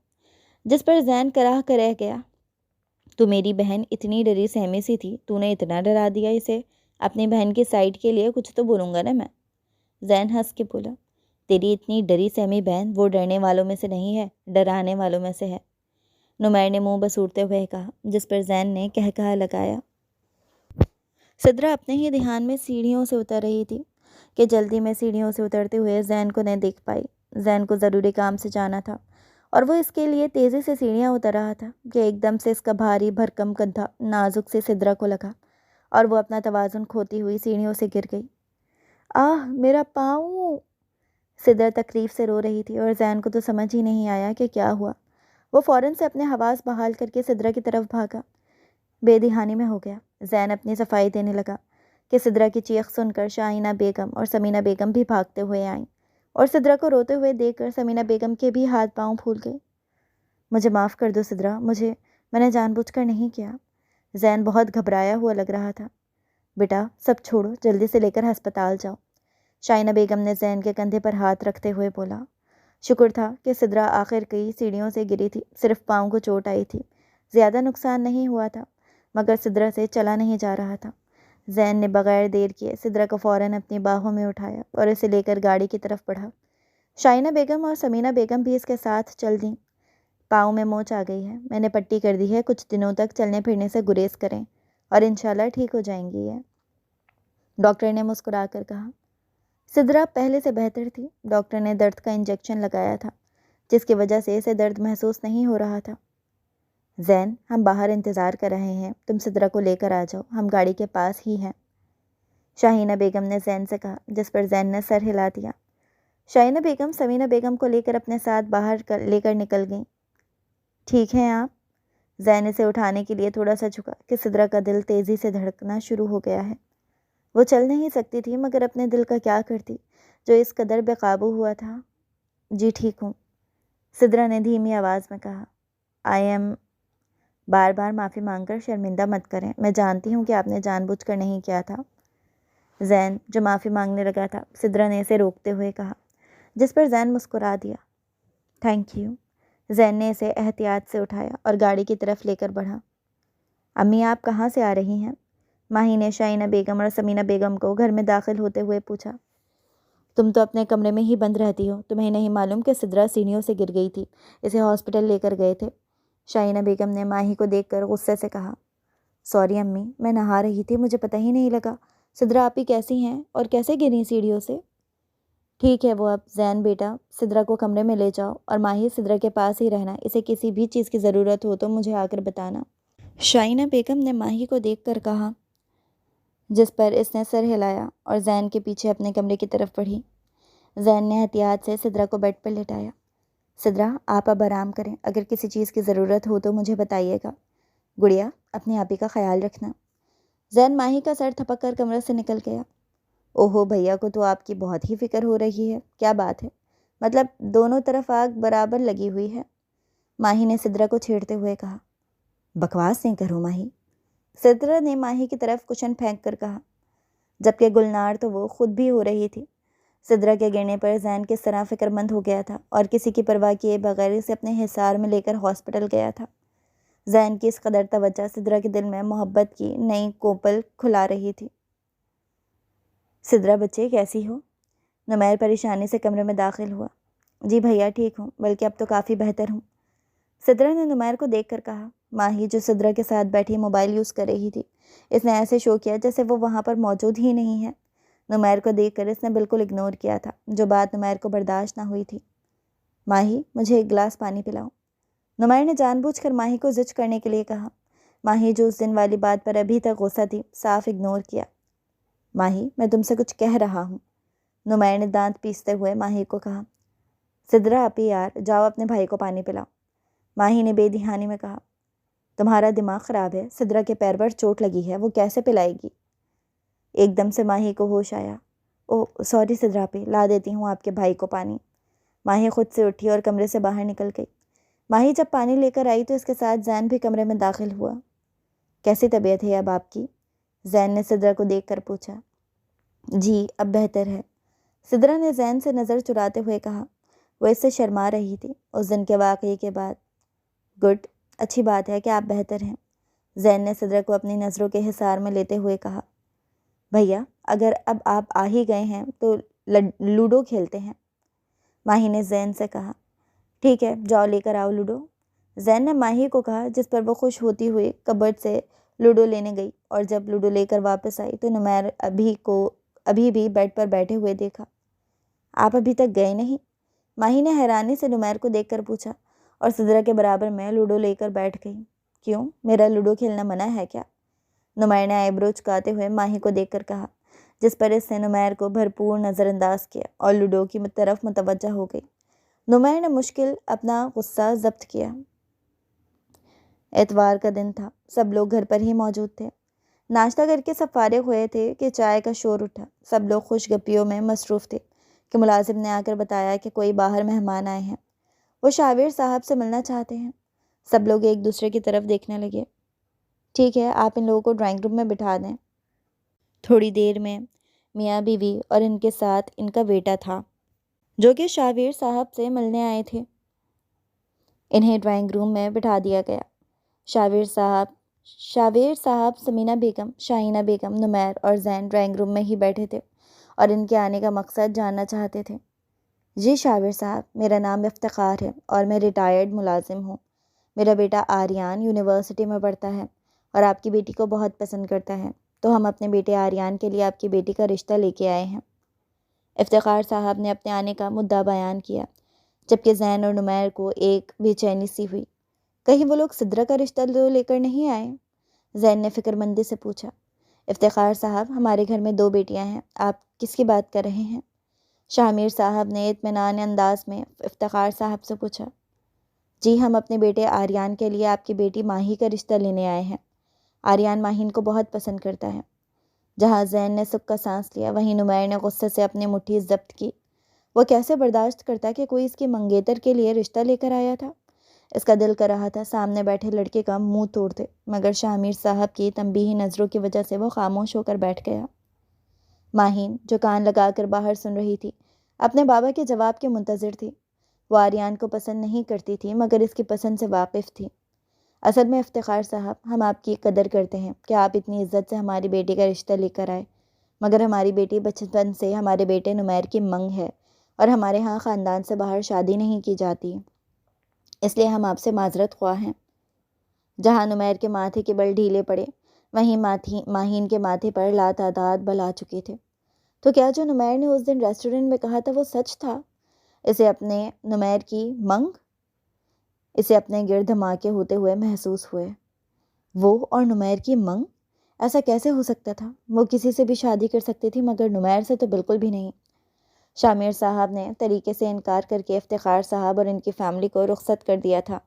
جس پر زین کراہ کر رہ گیا۔ تو میری بہن اتنی ڈری سہمی سی تھی، تو نے اتنا ڈرا دیا اسے، اپنی بہن کی سائڈ کے لیے کچھ تو بولوں گا نا میں۔ زین ہنس کے بولا، تیری اتنی ڈری سہمی بہن وہ ڈرنے والوں میں سے نہیں ہے، ڈرانے والوں میں سے ہے، نمیر نے منہ بسورتے ہوئے کہا، جس پر زین نے کہا لگایا۔ سدرا اپنے ہی دھیان میں سیڑھیوں سے اتر رہی تھی کہ جلدی میں سیڑھیوں سے اترتے ہوئے زین کو نہیں دیکھ پائی۔ زین کو ضروری کام سے جانا تھا اور وہ اس کے لیے تیزی سے سیڑھیاں اتر رہا تھا کہ ایک دم سے اس کا بھاری بھرکم کندھا نازک سے سدرا کو لگا اور وہ اپنا توازن کھوتی ہوئی سیڑھیوں سے گر گئی۔ آہ میرا پاؤں! سدرا تکلیف سے رو رہی تھی اور زین کو تو سمجھ ہی نہیں آیا کہ کیا ہوا۔ وہ فوراً سے اپنے حواس بحال کر کے سدرا کی طرف بھاگا۔ بے دہانی میں ہو گیا۔ زین اپنی صفائی دینے لگا کہ سدرا کی چیخ سن کر شاہینہ بیگم اور سمینہ بیگم بھی بھاگتے ہوئے آئیں اور سدرا کو روتے ہوئے دیکھ کر سمینہ بیگم کے بھی ہاتھ پاؤں پھول گئے۔ مجھے معاف کر دو سدرا، میں نے جان بوجھ کر نہیں کیا۔ زین بہت گھبرایا ہوا لگ رہا تھا۔ بیٹا سب چھوڑو، جلدی سے لے کر ہسپتال جاؤ، شاہینہ بیگم نے زین کے کندھے پر ہاتھ رکھتے ہوئے بولا۔ شکر تھا کہ سدرا آخر کئی سیڑھیوں سے گری تھی، صرف پاؤں کو چوٹ آئی تھی، زیادہ نقصان نہیں ہوا تھا، مگر سدرا سے چلا نہیں جا رہا تھا۔ زین نے بغیر دیر کیے سدرا کو فوراً اپنی باہوں میں اٹھایا اور اسے لے کر گاڑی کی طرف بڑھا۔ شاہینہ بیگم اور سمینہ بیگم بھی اس کے ساتھ چل دیں۔ پاؤں میں موچ آ گئی ہے، میں نے پٹی کر دی ہے، کچھ دنوں تک چلنے پھرنے سے گریز کریں اور انشاءاللہ ٹھیک ہو جائیں گی یہ، ڈاکٹر نے مسکرا کر کہا۔ سدرا پہلے سے بہتر تھی۔ ڈاکٹر نے درد کا انجیکشن لگایا تھا، جس کی وجہ سے اسے درد محسوس نہیں ہو رہا تھا۔ زین، ہم باہر انتظار کر رہے ہیں، تم سدرا کو لے کر آ جاؤ، ہم گاڑی کے پاس ہی ہیں، شاہینہ بیگم نے زین سے کہا، جس پر زین نے سر ہلا دیا۔ شاہینہ بیگم سمینہ بیگم کو لے کر اپنے ساتھ باہر لے کر نکل گئیں۔ ٹھیک ہیں آپ؟ زین اسے اٹھانے کے لیے تھوڑا سا جھکا کہ سدرا کا دل تیزی سے دھڑکنا شروع ہو گیا ہے۔ وہ چل نہیں سکتی تھی، مگر اپنے دل کا کیا کرتی جو اس قدر بے قابو ہوا تھا۔ جی ٹھیک ہوں، سدرا نے دھیمی آواز میں کہا۔ آئی ایم بار بار معافی مانگ کر شرمندہ مت کریں، میں جانتی ہوں کہ آپ نے جان بوجھ کر نہیں کیا تھا۔ زین جو معافی مانگنے لگا تھا، سدرا نے اسے روکتے ہوئے کہا، جس پر زین مسکرا دیا۔ Thank you. زین نے اسے احتیاط سے اٹھایا اور گاڑی کی طرف لے کر بڑھا۔ امی آپ کہاں سے آ رہی ہیں؟ ماہی نے شائنہ بیگم اور سمینہ بیگم کو گھر میں داخل ہوتے ہوئے پوچھا۔ تم تو اپنے کمرے میں ہی بند رہتی ہو، تمہیں نہیں معلوم کہ سدرا سیڑھیوں سے گر گئی تھی، اسے ہاسپٹل لے کر گئے تھے۔ شائنہ بیگم نے ماہی کو دیکھ کر غصے سے کہا۔ سوری امی، میں نہا رہی تھی، مجھے پتہ ہی نہیں لگا۔ سدرا آپی کیسی ہیں اور کیسے گریں سیڑھیوں سے؟ ٹھیک ہے وہ اب زین بیٹا، سدرا کو کمرے میں لے جاؤ اور ماہی سدرا کے پاس ہی رہنا، اسے کسی بھی چیز کی ضرورت ہو تو مجھے آ کر بتانا۔ شائنہ بیگم نے ماہی کو دیکھ کر کہا، جس پر اس نے سر ہلایا اور زین کے پیچھے اپنے کمرے کی طرف بڑھی۔ زین نے احتیاط سے سدرا کو بیڈ پر لٹایا۔ سدرا آپ اب آرام کریں، اگر کسی چیز کی ضرورت ہو تو مجھے بتائیے گا۔ گڑیا اپنے آپی کا خیال رکھنا۔ زین ماہی کا سر تھپک کر کمرے سے نکل گیا۔ اوہو بھیا کو تو آپ کی بہت ہی فکر ہو رہی ہے، کیا بات ہے؟ مطلب دونوں طرف آگ برابر لگی ہوئی ہے، ماہی نے سدرا کو چھیڑتے ہوئے کہا۔ بکواس نہیں کرو ماہی، سدرا نے ماہی کی طرف کشن پھینک کر کہا، جبکہ گلنار تو وہ خود بھی ہو رہی تھی۔ سدرا کے گرنے پر زین کس طرح فکر مند ہو گیا تھا اور کسی کی پرواہ کیے بغیر اسے اپنے حصار میں لے کر ہاسپٹل گیا تھا۔ زین کی اس قدر توجہ سدرا کے دل میں محبت کی نئی کوپل کھلا رہی تھی۔ سدرا بچے کیسی ہو؟ نمیر پریشانی سے کمرے میں داخل ہوا۔ جی بھیا ٹھیک ہوں، بلکہ اب تو کافی بہتر ہوں، سدرا نے نمیر کو دیکھ کر کہا۔ ماہی جو سدرا کے ساتھ بیٹھی موبائل یوز کر رہی تھی، اس نے ایسے شو کیا جیسے وہ وہاں پر موجود ہی نہیں ہے۔ نمیر کو دیکھ کر اس نے بالکل اگنور کیا تھا، جو بات نمیر کو برداشت نہ ہوئی تھی۔ ماہی مجھے ایک گلاس پانی پلاؤ، نمیر نے جان بوجھ کر ماہی کو زچ کرنے کے لیے کہا۔ ماہی جو اس دن والی بات پر ابھی تک غصہ تھی، صاف اگنور کیا۔ ماہی میں تم سے کچھ کہہ رہا ہوں، نمیر نے دانت پیستے ہوئے ماہی کو کہا۔ سدرا آپی یار جاؤ اپنے بھائی کو پانی پلاؤ، ماہی نے بے دھیانی میں کہا۔ تمہارا دماغ خراب ہے، سدرا کے پیر پر چوٹ لگی ہے، وہ کیسے پلائے گی؟ ایک دم سے ماہی کو ہوش آیا۔ اوہ سوری سدرا آپی، لا دیتی ہوں آپ کے بھائی کو پانی۔ ماہی خود سے اٹھی اور کمرے سے باہر نکل گئی۔ ماہی جب پانی لے کر آئی تو اس کے ساتھ زین بھی کمرے میں داخل ہوا۔ کیسی طبیعت ہے اب آپ کی؟ زین نے سدرا کو دیکھ کر پوچھا۔ جی اب بہتر ہے، سدرا نے زین سے نظر چراتے ہوئے کہا۔ وہ اس سے شرما رہی تھی اس دن کے واقعے کے بعد۔ گڈ، اچھی بات ہے کہ آپ بہتر ہیں، زین نے سدرا کو اپنی نظروں کے حصار میں لیتے ہوئے کہا۔ بھیا اگر اب آپ آ ہی گئے ہیں تو لوڈو کھیلتے ہیں، ماہی نے زین سے کہا۔ ٹھیک ہے جاؤ لے کر آؤ لوڈو، زین نے ماہی کو کہا، جس پر وہ خوش ہوتی ہوئی کبرڈ سے لوڈو لینے گئی اور جب لوڈو لے کر واپس آئی تو نمیر ابھی بھی بیڈ پر بیٹھے ہوئے دیکھا۔ آپ ابھی تک گئے نہیں؟ ماہی نے حیرانی سے نمیر کو دیکھ کر پوچھا اور سدرا کے برابر میں لوڈو لے کر بیٹھ گئی۔ کیوں، میرا لوڈو کھیلنا منع ہے کیا؟ نمیر نے آئی برو چکاتے ہوئے ماہی کو دیکھ کر کہا، جس پر اس نے نمیر کو بھرپور نظر انداز کیا اور لوڈو کی طرف متوجہ ہو گئی۔ نمیر نے مشکل اپنا غصہ ضبط کیا۔ اتوار کا دن تھا، سب لوگ گھر پر ہی موجود تھے۔ ناشتہ کر کے سب فارغ ہوئے تھے کہ چائے کا شور اٹھا۔ سب لوگ خوش گپیوں میں مصروف تھے کہ ملازم نے آ کر بتایا کہ کوئی باہر مہمان آئے ہیں، وہ شاویر صاحب سے ملنا چاہتے ہیں۔ سب لوگ ایک دوسرے کی طرف دیکھنے لگے۔ ٹھیک ہے آپ ان لوگوں کو ڈرائنگ روم میں بٹھا دیں۔ تھوڑی دیر میں میاں بیوی اور ان کے ساتھ ان کا بیٹا تھا، جو کہ شاویر صاحب سے ملنے آئے تھے۔ انہیں ڈرائنگ روم میں بٹھا دیا گیا۔ شاویر صاحب، سمینہ بیگم، شاہینہ بیگم، نمیر اور زین ڈرائنگ روم میں ہی بیٹھے تھے اور ان کے آنے کا مقصد جاننا چاہتے تھے۔ جی شاویر صاحب، میرا نام افتخار ہے اور میں ریٹائرڈ ملازم ہوں۔ میرا بیٹا آریان یونیورسٹی میں پڑھتا ہے اور آپ کی بیٹی کو بہت پسند کرتا ہے، تو ہم اپنے بیٹے آریان کے لیے آپ کی بیٹی کا رشتہ لے کے آئے ہیں۔ افتخار صاحب نے اپنے آنے کا مدعا بیان کیا، جبکہ زین اور نمیر کو ایک بے چینی سی ہوئی۔ کہیں وہ لوگ سدرا کا رشتہ تو لے کر نہیں آئے؟ زین نے فکر مندی سے پوچھا۔ افتخار صاحب ہمارے گھر میں 2 بیٹیاں ہیں، آپ کس کی بات کر رہے ہیں؟ شامیر صاحب نے اطمینان انداز میں افتخار صاحب سے پوچھا۔ جی ہم اپنے بیٹے آریان کے لیے آپ کی بیٹی ماہی کا رشتہ لینے آئے ہیں۔ آریان ماہین کو بہت پسند کرتا ہے۔ جہاں زین نے سکھ کا سانس لیا، وہیں نمیر نے غصے سے اپنی مٹھی ضبط کی۔ وہ کیسے برداشت کرتا کہ کوئی اس کی منگیتر کے لیے رشتہ لے کر آیا تھا؟ اس کا دل کر رہا تھا سامنے بیٹھے لڑکے کا منہ توڑ دے، مگر شامر صاحب کی تنبیہی نظروں کی وجہ سے وہ خاموش ہو کر بیٹھ گیا۔ ماہین جو کان لگا کر باہر سن رہی تھی، اپنے بابا کے جواب کے منتظر تھی۔ وہ آریان کو پسند نہیں کرتی تھی مگر اس کی پسند سے واقف تھی۔ اصل میں افتخار صاحب، ہم آپ کی قدر کرتے ہیں کہ آپ اتنی عزت سے ہماری بیٹی کا رشتہ لے کر آئے، مگر ہماری بیٹی بچپن سے ہمارے بیٹے نمیر کی منگ ہے اور ہمارے ہاں خاندان سے باہر شادی نہیں کی جاتی، اس لیے ہم آپ سے معذرت خواہ ہیں۔ جہاں نمیر کے ماتھے کے بل ڈھیلے پڑے، وہیں ماہین کے ماتھے پر لاتعداد بل آ چکے تھے۔ تو کیا جو نمیر نے اس دن ریسٹورنٹ میں کہا تھا وہ سچ تھا؟ اسے اپنے نمیر کی منگ، اسے اپنے گرد دھماکے ہوتے ہوئے محسوس ہوئے۔ وہ اور نمیر کی منگ؟ ایسا کیسے ہو سکتا تھا؟ وہ کسی سے بھی شادی کر سکتی تھی مگر نمیر سے تو بالکل بھی نہیں۔ شامر صاحب نے طریقے سے انکار کر کے افتخار صاحب اور ان کی فیملی کو رخصت کر دیا تھا۔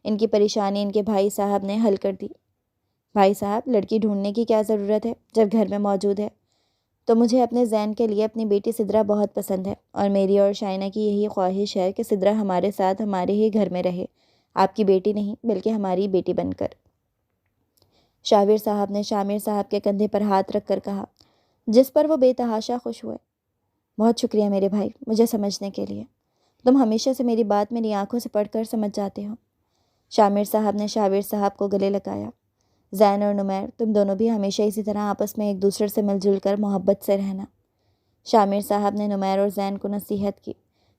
ان کی پریشانی ان کے بھائی صاحب نے حل کر دی۔ بھائی صاحب، لڑکی ڈھونڈنے کی کیا ضرورت ہے جب گھر میں موجود ہے؟ تو مجھے اپنے زین کے لیے اپنی بیٹی سدرا بہت پسند ہے، اور میری اور شائنہ کی یہی خواہش ہے کہ سدرا ہمارے ساتھ ہمارے ہی گھر میں رہے، آپ کی بیٹی نہیں بلکہ ہماری بیٹی بن کر۔ شاور صاحب نے شامر صاحب کے کندھے پر ہاتھ رکھ کر کہا، جس پر وہ بے تحاشا خوش ہوئے۔ بہت شکریہ میرے بھائی، مجھے سمجھنے کے لیے۔ تم ہمیشہ سے میری بات میری آنکھوں سے پڑھ کر سمجھ جاتے ہو۔ شامر صاحب نے شاور صاحب کو گلے لگایا۔ زین اور نمیر، تم دونوں بھی ہمیشہ اسی طرح آپس میں ایک دوسرے سے مل جل کر محبت سے رہنا۔ شامر صاحب نے نمیر اور زین کو نصیحت کی،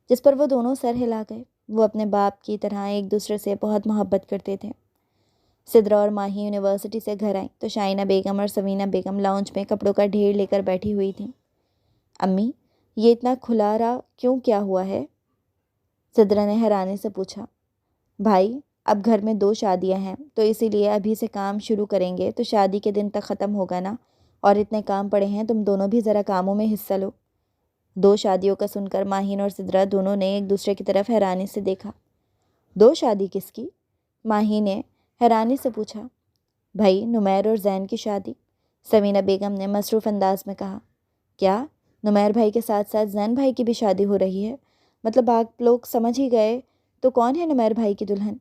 جس پر وہ دونوں سر ہلا گئے۔ وہ اپنے باپ کی طرح ایک دوسرے سے بہت محبت کرتے تھے۔ سدرا اور ماہی یونیورسٹی سے گھر آئیں تو شائنہ بیگم اور سوینہ بیگم لاؤنج میں کپڑوں کا ڈھیر لے کر بیٹھی ہوئی تھیں۔ امی، یہ اتنا کھلارا کیوں، کیا ہوا ہے؟ سدرا نے حیرانی سے پوچھا۔ بھائی، اب گھر میں 2 شادیاں ہیں تو اسی لیے ابھی سے کام شروع کریں گے تو شادی کے دن تک ختم ہوگا نا، اور اتنے کام پڑے ہیں، تم دونوں بھی ذرا کاموں میں حصہ لو۔ 2 شادیوں کا سن کر ماہین اور سدرا دونوں نے ایک دوسرے کی طرف حیرانی سے دیکھا۔ 2 شادی کس کی؟ ماہی نے حیرانی سے پوچھا۔ بھائی نمیر اور زین کی شادی؟ سمینہ بیگم نے مصروف انداز میں کہا۔ کیا نمیر بھائی کے ساتھ ساتھ زین بھائی کی بھی شادی ہو رہی ہے؟ مطلب آپ لوگ سمجھ ہی گئے، تو کون ہے نمیر بھائی کی دلہن؟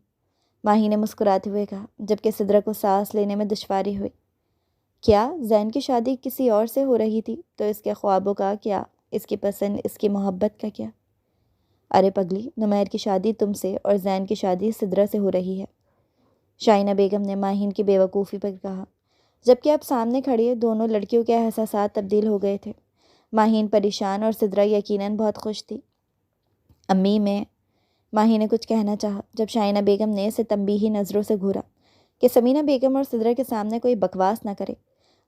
ماہی نے مسکراتے ہوئے کہا، جبکہ سدرا کو سانس لینے میں دشواری ہوئی۔ کیا زین کی شادی کسی اور سے ہو رہی تھی تو اس کے خوابوں کا کیا، اس کی پسند، اس کی محبت کا کیا؟ ارے پگلی، نمیر کی شادی تم سے اور زین کی شادی سدرا سے ہو رہی ہے، شائنہ بیگم نے ماہین کی بے وقوفی پر کہا، جبکہ اب سامنے کھڑی دونوں لڑکیوں کے احساسات تبدیل ہو گئے تھے۔ ماہین پریشان اور سدرا یقیناً بہت خوش تھی۔ امی میں ماہی نے کچھ کہنا چاہا، جب شائنہ بیگم نے اسے تنبیہی نظروں سے گھورا کہ سمینہ بیگم اور سدرا کے سامنے کوئی بکواس نہ کرے۔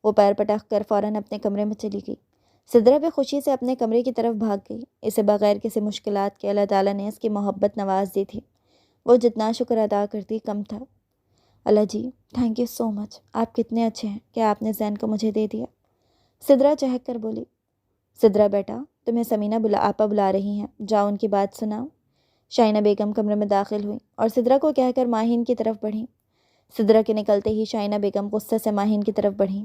وہ پیر پٹک کر فوراً اپنے کمرے میں چلی گئی۔ سدرا بھی خوشی سے اپنے کمرے کی طرف بھاگ گئی۔ اسے بغیر کسی مشکلات کے اللہ تعالیٰ نے اس کی محبت نواز دی تھی۔ وہ جتنا شکر ادا کرتی کم تھا۔ اللہ جی، تھینک یو سو مچ، آپ کتنے اچھے ہیں کہ آپ نے زین کو مجھے دے دیا۔ سدرا چہک کر بولی۔ سدرا بیٹا، تمہیں سمینہ آپا بلا رہی ہیں، جاؤ ان کی بات سناؤ۔ شائنہ بیگم کمرے میں داخل ہوئیں اور سدرا کو کہہ کر ماہین کی طرف بڑھیں۔ سدرا کے نکلتے ہی شائنہ بیگم غصے سے ماہین کی طرف بڑھیں۔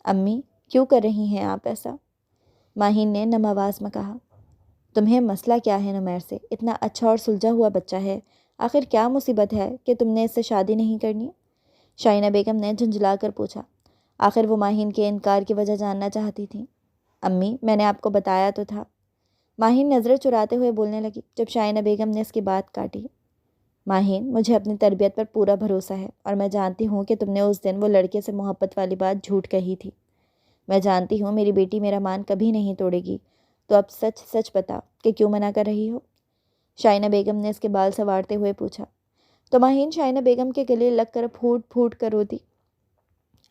امی، کیوں کر رہی ہیں آپ ایسا؟ ماہین نے نم آواز میں کہا۔ تمہیں مسئلہ کیا ہے نمیر سے؟ اتنا اچھا اور سلجھا ہوا بچہ ہے، آخر کیا مصیبت ہے کہ تم نے اس سے شادی نہیں کرنی؟ شائنہ بیگم نے جھنجھلا کر پوچھا۔ آخر وہ ماہین کے انکار کی وجہ جاننا چاہتی تھی۔ امی، میں نے آپ کو بتایا تو تھا۔ ماہین نظریں چراتے ہوئے بولنے لگی، جب شائنہ بیگم نے اس کی بات کاٹی۔ ماہین، مجھے اپنی تربیت پر پورا بھروسہ ہے اور میں جانتی ہوں کہ تم نے اس دن وہ لڑکے سے محبت والی بات جھوٹ کہی تھی۔ میں جانتی ہوں میری بیٹی میرا مان کبھی نہیں توڑے گی، تو اب سچ سچ بتا کہ کیوں منع کر رہی ہو؟ شائنہ بیگم نے اس کے بال سنوارتے ہوئے پوچھا، تو ماہین شائنہ بیگم کے گلے لگ کر پھوٹ پھوٹ کر روتی۔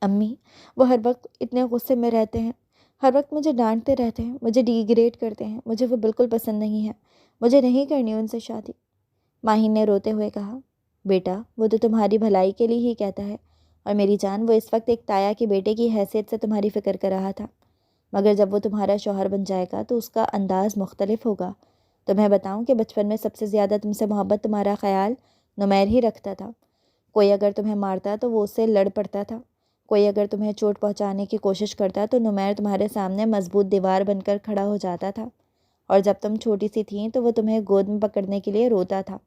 امی، وہ ہر وقت اتنے غصے میں رہتے ہیں، ہر وقت مجھے ڈانٹتے رہتے ہیں، مجھے ڈیگریڈ کرتے ہیں، مجھے وہ بالکل پسند نہیں ہے، مجھے نہیں کرنی ان سے شادی۔ ماہین نے روتے ہوئے کہا، بیٹا وہ تو تمہاری بھلائی کے لیے ہی کہتا ہے، اور میری جان وہ اس وقت ایک تایا کے بیٹے کی حیثیت سے تمہاری فکر کر رہا تھا، مگر جب وہ تمہارا شوہر بن جائے گا تو اس کا انداز مختلف ہوگا۔ تمہیں بتاؤں کہ بچپن میں سب سے زیادہ تم سے محبت تمہارا خیال نمیر ہی رکھتا تھا۔ کوئی اگر تمہیں مارتا تو وہ اس سے لڑ پڑتا تھا، کوئی اگر تمہیں چوٹ پہنچانے کی کوشش کرتا تو نمیر تمہارے سامنے مضبوط دیوار بن کر کھڑا ہو جاتا تھا، اور جب تم چھوٹی سی تھیں تو وہ تمہیں گود میں پکڑنے کے لیے روتا تھا۔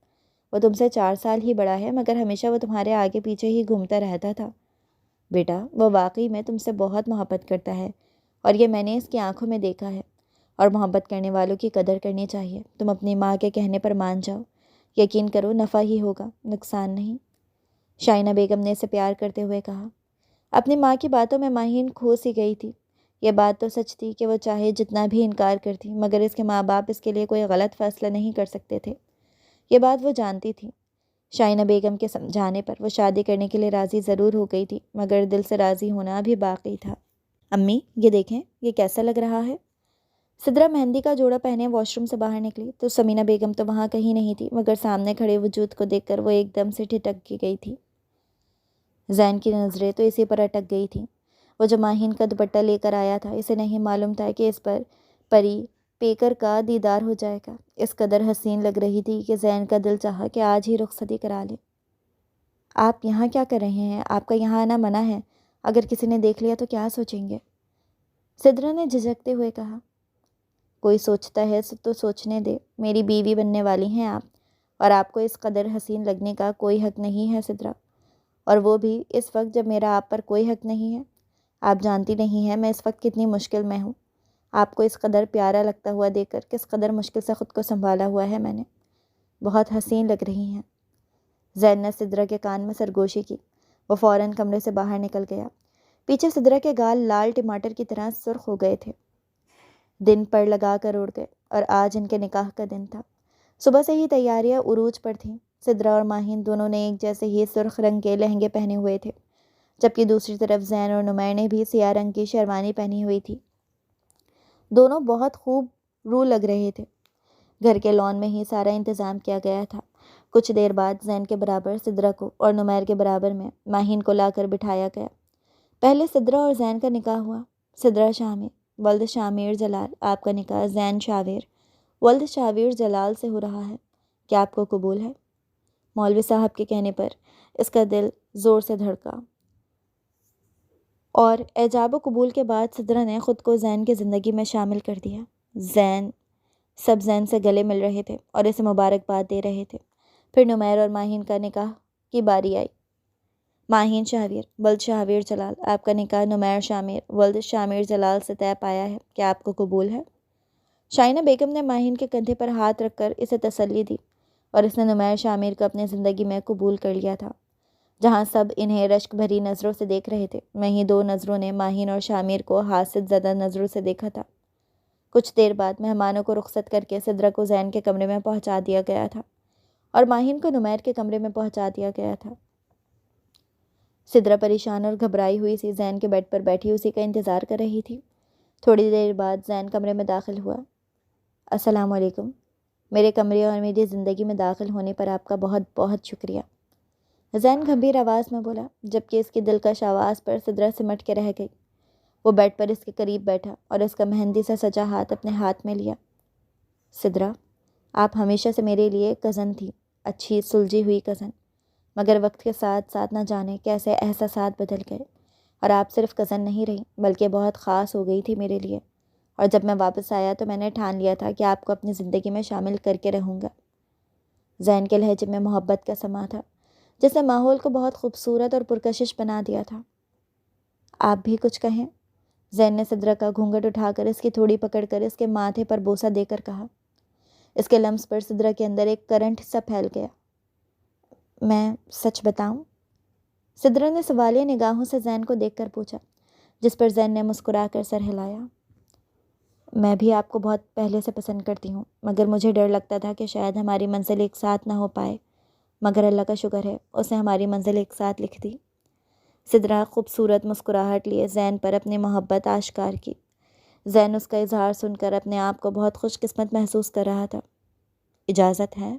وہ تم سے 4 سال ہی بڑا ہے، مگر ہمیشہ وہ تمہارے آگے پیچھے ہی گھومتا رہتا تھا۔ بیٹا وہ واقعی میں تم سے بہت محبت کرتا ہے، اور یہ میں نے اس کی آنکھوں میں دیکھا ہے، اور محبت کرنے والوں کی قدر کرنی چاہیے۔ تم اپنی ماں کے کہنے پر مان جاؤ، یقین کرو نفع ہی ہوگا، نقصان نہیں۔ شائنہ بیگم نے اسے پیار کرتے ہوئے کہا۔ اپنی ماں کی باتوں میں ماہین کھو سی گئی تھی۔ یہ بات تو سچ تھی کہ وہ چاہے جتنا بھی انکار کرتی، مگر اس کے ماں باپ اس کے لیے کوئی غلط فیصلہ نہیں کر سکتے تھے، یہ بات وہ جانتی تھی۔ شائنہ بیگم کے سمجھانے پر وہ شادی کرنے کے لیے راضی ضرور ہو گئی تھی، مگر دل سے راضی ہونا ابھی باقی تھا۔ امی، یہ دیکھیں، یہ کیسا لگ رہا ہے؟ سدرا مہندی کا جوڑا پہنے واش روم سے باہر نکلی تو سمینہ بیگم تو وہاں کہیں نہیں تھی، مگر سامنے کھڑے وجود کو دیکھ کر وہ ایک دم سے ٹھٹک گئی تھی۔ زین کی نظریں تو اسی پر اٹک گئی تھیں۔ وہ جو ماہین کا دوپٹہ لے کر آیا تھا، اسے نہیں معلوم تھا کہ اس پر پری پیکر کا دیدار ہو جائے گا۔ اس قدر حسین لگ رہی تھی کہ زین کا دل چاہا کہ آج ہی رخصتی کرا لے۔ آپ یہاں کیا کر رہے ہیں؟ آپ کا یہاں آنا منع ہے، اگر کسی نے دیکھ لیا تو کیا سوچیں گے؟ سدرا نے جھجکتے ہوئے کہا۔ کوئی سوچتا ہے تو سوچنے دے، میری بیوی بننے والی ہیں آپ، اور آپ کو اس قدر حسین لگنے کا کوئی حق نہیں ہے سدرا، اور وہ بھی اس وقت جب میرا آپ پر کوئی حق نہیں ہے۔ آپ جانتی نہیں ہیں میں اس وقت کتنی مشکل میں ہوں۔ آپ کو اس قدر پیارا لگتا ہوا دیکھ کر کس قدر مشکل سے خود کو سنبھالا ہوا ہے میں نے۔ بہت حسین لگ رہی ہیں۔ زین نے سدرا کے کان میں سرگوشی کی۔ وہ فوراً کمرے سے باہر نکل گیا۔ پیچھے سدرا کے گال لال ٹماٹر کی طرح سرخ ہو گئے تھے۔ دن پر لگا کر اڑ گئے، اور آج ان کے نکاح کا دن تھا۔ صبح سے ہی تیاریاں عروج پر تھیں۔ سدرا اور ماہین دونوں نے ایک جیسے ہی سرخ رنگ کے لہنگے پہنے ہوئے تھے، جبکہ دوسری طرف زین اور نمیر نے بھی سیاہ رنگ کی شیروانی پہنی ہوئی تھی۔ دونوں بہت خوب رو لگ رہے تھے۔ گھر کے لان میں ہی سارا انتظام کیا گیا تھا۔ کچھ دیر بعد زین کے برابر سدرا کو اور نمیر کے برابر میں ماہین کو لا کر بٹھایا گیا۔ پہلے سدرا اور زین کا نکاح ہوا۔ سدرا شامر ولد شامیر جلال، آپ کا نکاح زین شاویر ولد شاویر جلال سے ہو رہا ہے، کیا آپ کو قبول ہے؟ مولوی صاحب کے کہنے پر اس کا دل زور سے دھڑکا، اور اعجاب و قبول کے بعد سدرا نے خود کو زین کی زندگی میں شامل کر دیا۔ سب زین سے گلے مل رہے تھے اور اسے مبارکباد دے رہے تھے۔ پھر نمیر اور ماہین کا نکاح کی باری آئی۔ ماہین شاہویر ولد شاہویر جلال، آپ کا نکاح نمیر شامیر ولد شامیر جلال سے طے پایا ہے، کیا آپ کو قبول ہے؟ شائنہ بیگم نے ماہین کے کندھے پر ہاتھ رکھ کر اسے تسلی دی، اور اس نے نمیر شامیر کو اپنی زندگی میں قبول کر لیا تھا۔ جہاں سب انہیں رشک بھری نظروں سے دیکھ رہے تھے، وہیں دو نظروں نے ماہین اور شامیر کو حاسد زدہ نظروں سے دیکھا تھا۔ کچھ دیر بعد مہمانوں کو رخصت کر کے سدرا کو زین کے کمرے میں پہنچا دیا گیا تھا اور ماہین کو نمیر کے کمرے میں پہنچا دیا گیا تھا۔ سدرا پریشان اور گھبرائی ہوئی سی زین کے بیڈ پر بیٹھی اسی کا انتظار کر رہی تھی۔ تھوڑی دیر بعد زین کمرے میں داخل ہوا۔ السلام علیکم، میرے کمرے اور میری زندگی میں داخل ہونے پر آپ کا بہت بہت شکریہ، زین گھمبیر آواز میں بولا، جبکہ اس کی دلکش آواز پر سدرا سمٹ کے رہ گئی۔ وہ بیڈ پر اس کے قریب بیٹھا اور اس کا مہندی سے سجا ہاتھ اپنے ہاتھ میں لیا۔ سدرا، آپ ہمیشہ سے میرے لیے کزن تھی، اچھی سلجھی ہوئی کزن، مگر وقت کے ساتھ ساتھ نہ جانے کیسے احساسات بدل گئے اور آپ صرف کزن نہیں رہی بلکہ بہت خاص ہو گئی تھی میرے لیے، اور جب میں واپس آیا تو میں نے ٹھان لیا تھا کہ آپ کو اپنی زندگی میں شامل کر کے رہوں گا۔ زین کے لہجے میں محبت کا سما تھا جس نے ماحول کو بہت خوبصورت اور پرکشش بنا دیا تھا۔ آپ بھی کچھ کہیں؟ زین نے سدرا کا گھونگھٹ اٹھا کر اس کی تھوڑی پکڑ کر اس کے ماتھے پر بوسہ دے کر کہا۔ اس کے لمس پر سدرا کے اندر ایک کرنٹ سا پھیل گیا۔ میں سچ بتاؤں؟ سدرا نے سوالیہ نگاہوں سے زین کو دیکھ کر پوچھا، جس پر زین نے مسکرا کر سر ہلایا۔ میں بھی آپ کو بہت پہلے سے پسند کرتی ہوں، مگر مجھے ڈر لگتا تھا کہ شاید ہماری منزل ایک ساتھ نہ ہو پائے، مگر اللہ کا شکر ہے اس نے ہماری منزل ایک ساتھ لکھ دی۔ سدرا خوبصورت مسکراہٹ لیے زین پر اپنی محبت آشکار کی۔ زین اس کا اظہار سن کر اپنے آپ کو بہت خوش قسمت محسوس کر رہا تھا۔ اجازت ہے؟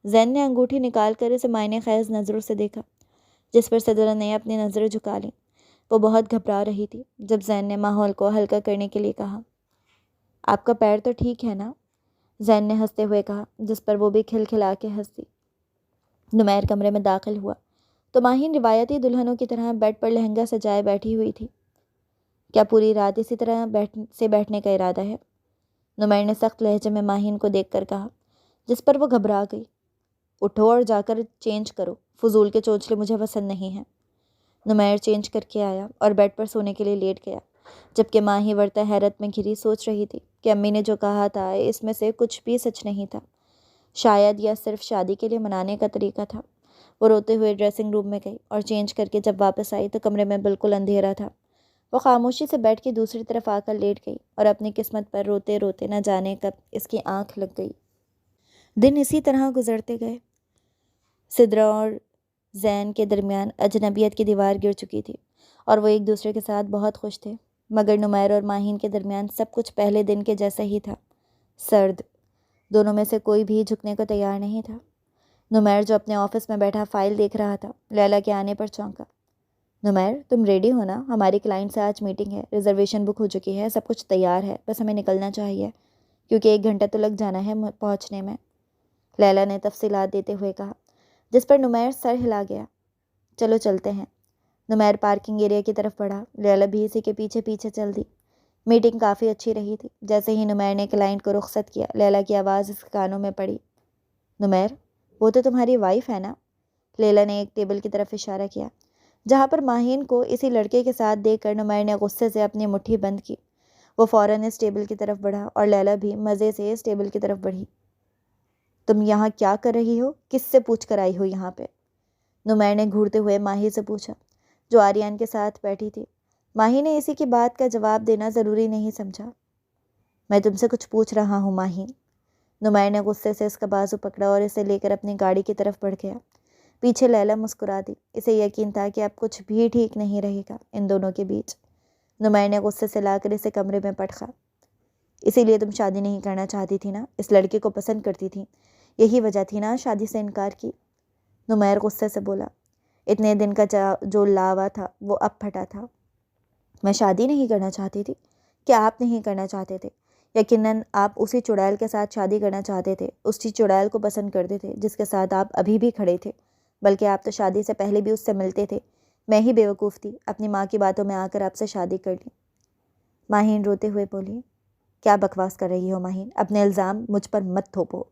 زین نے انگوٹھی نکال کر اسے معنی خیز نظروں سے دیکھا، جس پر سدرا نے اپنی نظریں جھکا لیں۔ وہ بہت گھبرا رہی تھی جب زین نے ماحول کو ہلکا کرنے کے لیے کہا، آپ کا پیر تو ٹھیک ہے نا؟ زین نے ہنستے ہوئے کہا، جس پر وہ بھی کھلکھلا کے ہنس دی۔ نمیر کمرے میں داخل ہوا تو ماہین روایتی دلہنوں کی طرح بیڈ پر لہنگا سجائے بیٹھی ہوئی تھی۔ کیا پوری رات اسی طرح بیٹھنے کا ارادہ ہے؟ نمیر نے سخت لہجے میں ماہین کو دیکھ کر کہا، جس پر وہ گھبرا گئی۔ اٹھو اور جا کر چینج کرو، فضول کے چونچلے مجھے پسند نہیں ہیں۔ نمیر چینج کر کے آیا اور بیڈ پر سونے کے لیے لیٹ گیا، جبکہ ماہی ورتا حیرت میں گھری سوچ رہی تھی کہ امی نے جو کہا تھا اس میں سے کچھ بھی سچ نہیں تھا، شاید یا صرف شادی کے لیے منانے کا طریقہ تھا۔ وہ روتے ہوئے ڈریسنگ روم میں گئی اور چینج کر کے جب واپس آئی تو کمرے میں بالکل اندھیرا تھا۔ وہ خاموشی سے بیڈ کی دوسری طرف آ کر لیٹ گئی اور اپنی قسمت پر روتے روتے نہ جانے کب اس کی آنکھ لگ گئی۔ دن اسی طرح گزرتے گئے۔ سدرا اور زین کے درمیان اجنبیت کی دیوار گر چکی تھی اور وہ ایک دوسرے کے ساتھ بہت خوش تھے، مگر نمیر اور ماہین کے درمیان سب کچھ پہلے دن کے جیسا ہی تھا، سرد۔ دونوں میں سے کوئی بھی جھکنے کو تیار نہیں تھا۔ نمیر جو اپنے آفس میں بیٹھا فائل دیکھ رہا تھا، لیلا کے آنے پر چونکا۔ نمیر، تم ریڈی ہو نا؟ ہماری کلائنٹ سے آج میٹنگ ہے، ریزرویشن بک ہو چکی ہے، سب کچھ تیار ہے، بس ہمیں نکلنا چاہیے کیونکہ 1 گھنٹہ تو لگ جانا ہے پہنچنے میں، لیلا نے تفصیلات دیتے ہوئے کہا، جس پر نمیر سر ہلا گیا۔ چلو چلتے ہیں۔ نمیر پارکنگ ایریا کی طرف بڑھا، لیلا بھی اسی کے پیچھے پیچھے چل دی۔ میٹنگ کافی اچھی رہی تھی۔ جیسے ہی نمیر نے کلائنٹ کو رخصت کیا، لیلا کی آواز اس کے کانوں میں پڑی، نمیر، وہ تو تمہاری وائف ہے نا؟ لیلا نے ایک ٹیبل کی طرف اشارہ کیا، جہاں پر ماہین کو اسی لڑکے کے ساتھ دیکھ کر نمیر نے غصے سے اپنی مٹھی بند کی۔ وہ فوراً اس ٹیبل کی طرف بڑھا اور لیلا بھی مزے سے اس ٹیبل کی طرف بڑھی۔ تم یہاں کیا کر رہی ہو؟ کس سے پوچھ کر آئی ہو یہاں پہ؟ نمیر نے گھورتے ہوئے ماہی سے پوچھا، جو آریان کے ساتھ بیٹھی تھی۔ ماہی نے اسی کی بات کا جواب دینا ضروری نہیں سمجھا۔ میں تم سے کچھ پوچھ رہا ہوں ماہین۔ نمیر نے غصے سے اس کا بازو پکڑا اور اسے لے کر اپنی گاڑی کی طرف بڑھ گیا۔ پیچھے لیلا مسکرا دی۔ اسے یقین تھا کہ اب کچھ بھی ٹھیک نہیں رہے گا ان دونوں کے بیچ۔ نمیر نے غصے سے لا کر اسے کمرے میں پٹخا۔ اسی لیے تم شادی نہیں کرنا چاہتی تھی نا؟ اس لڑکے کو پسند کرتی تھی، یہی وجہ تھی نا شادی سے انکار کی؟ نمیر غصے سے بولا۔ اتنے دن کا جو لاوا تھا وہ اب پھٹا تھا۔ میں شادی نہیں کرنا چاہتی تھی؟ کیا آپ نہیں کرنا چاہتے تھے؟ یقیناً آپ اسی چڑیل کے ساتھ شادی کرنا چاہتے تھے، اسی چڑیل کو پسند کرتے تھے جس کے ساتھ آپ ابھی بھی کھڑے تھے، بلکہ آپ تو شادی سے پہلے بھی اس سے ملتے تھے۔ میں ہی بیوقوف تھی، اپنی ماں کی باتوں میں آ کر آپ سے شادی کر لی۔ ماہین روتے ہوئے بولی، کیا بکواس کر رہی ہو ماہین، اپنے الزام مجھ پر مت تھوپو۔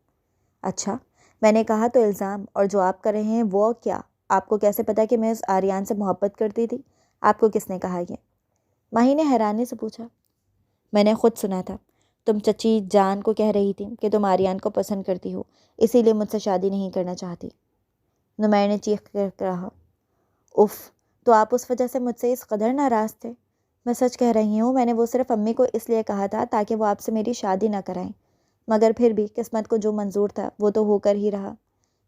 اچھا، میں نے کہا تو الزام، اور جو آپ کر رہے ہیں وہ کیا؟ آپ کو کیسے پتا کہ میں اس آریان سے محبت کرتی تھی؟ آپ کو کس نے کہا یہ؟ ماہی نے حیرانی سے پوچھا۔ میں نے خود سنا تھا، تم چچی جان کو کہہ رہی تھی کہ تم آریان کو پسند کرتی ہو، اسی لیے مجھ سے شادی نہیں کرنا چاہتی۔ نمیر نے چیخ کر کہا، اف، تو آپ اس وجہ سے مجھ سے اس قدر ناراض تھے؟ میں سچ کہہ رہی ہوں، میں نے وہ صرف امی کو اس لیے کہا تھا تاکہ وہ آپ سے میری شادی نہ کرائیں، مگر پھر بھی قسمت کو جو منظور تھا وہ تو ہو کر ہی رہا۔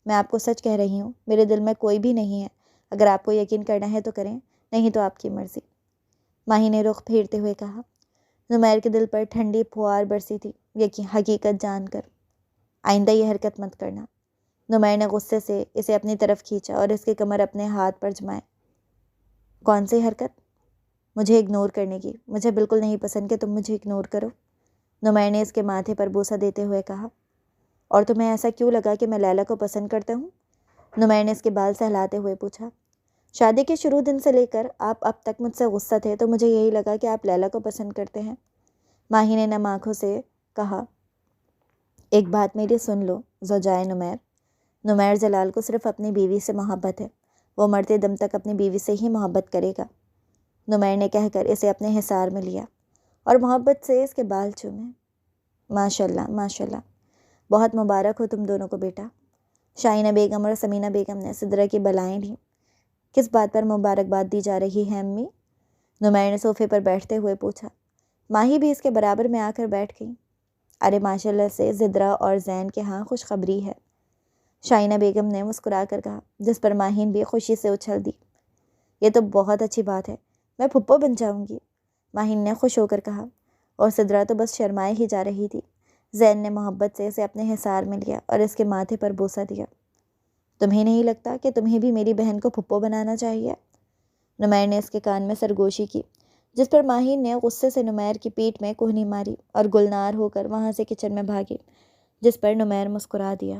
میں آپ کو سچ کہہ رہی ہوں، میرے دل میں کوئی بھی نہیں ہے، اگر آپ کو یقین کرنا ہے تو کریں، نہیں تو آپ کی مرضی۔ ماہی نے رخ پھیرتے ہوئے کہا۔ نمیر کے دل پر ٹھنڈی پھوار برسی تھی حقیقت جان کر۔ آئندہ یہ حرکت مت کرنا۔ نمیر نے غصے سے اسے اپنی طرف کھینچا اور اس کی کمر اپنے ہاتھ پر جمائے۔ کون سی حرکت؟ مجھے اگنور کرنے کی۔ مجھے بالکل نہیں پسند کہ تم مجھے اگنور کرو۔ نمیر نے اس کے ماتھے پر بوسہ دیتے ہوئے کہا۔ اور تمہیں ایسا کیوں لگا کہ میں لیلا کو پسند کرتا ہوں؟ نمیر نے اس کے بال سہلاتے ہوئے پوچھا۔ شادی کے شروع دن سے لے کر آپ اب تک مجھ سے غصہ تھے تو مجھے یہی لگا کہ آپ لیلا کو پسند کرتے ہیں۔ ماہی نے نم آنکھوں سے کہا۔ ایک بات میری سن لو زوجائے نمیر، نمیر جلال کو صرف اپنی بیوی سے محبت ہے، وہ مرتے دم تک اپنی بیوی سے ہی محبت کرے گا۔ نمیر نے کہہ کر اسے اپنے حصار میں لیا اور محبت سے اس کے بال چومے۔ ماشاءاللہ ماشاءاللہ، بہت مبارک ہو تم دونوں کو بیٹا۔ شائنہ بیگم اور سمینہ بیگم نے سدرہ کی بلائیں لی۔ کس بات پر مبارکباد دی جا رہی ہے امی؟ نمیر نے صوفے پر بیٹھتے ہوئے پوچھا۔ ماہی بھی اس کے برابر میں آ کر بیٹھ گئی۔ ارے ماشاءاللہ سے زدرہ اور زین کے ہاں خوشخبری ہے، شائنہ بیگم نے مسکرا کر کہا، جس پر ماہین بھی خوشی سے اچھل دی۔ یہ تو بہت اچھی بات ہے، میں پھپھو بن جاؤں گی، ماہین نے خوش ہو کر کہا، اور سدرہ تو بس شرمائے ہی جا رہی تھی۔ زین نے محبت سے اسے اپنے حصار میں لیا اور اس کے ماتھے پر بوسہ دیا۔ تمہیں نہیں لگتا کہ تمہیں بھی میری بہن کو پھپھو بنانا چاہیے؟ نمیر نے اس کے کان میں سرگوشی کی، جس پر ماہین نے غصے سے نمیر کی پیٹھ میں کوہنی ماری اور گلنار ہو کر وہاں سے کچن میں بھاگی، جس پر نمیر مسکرا دیا۔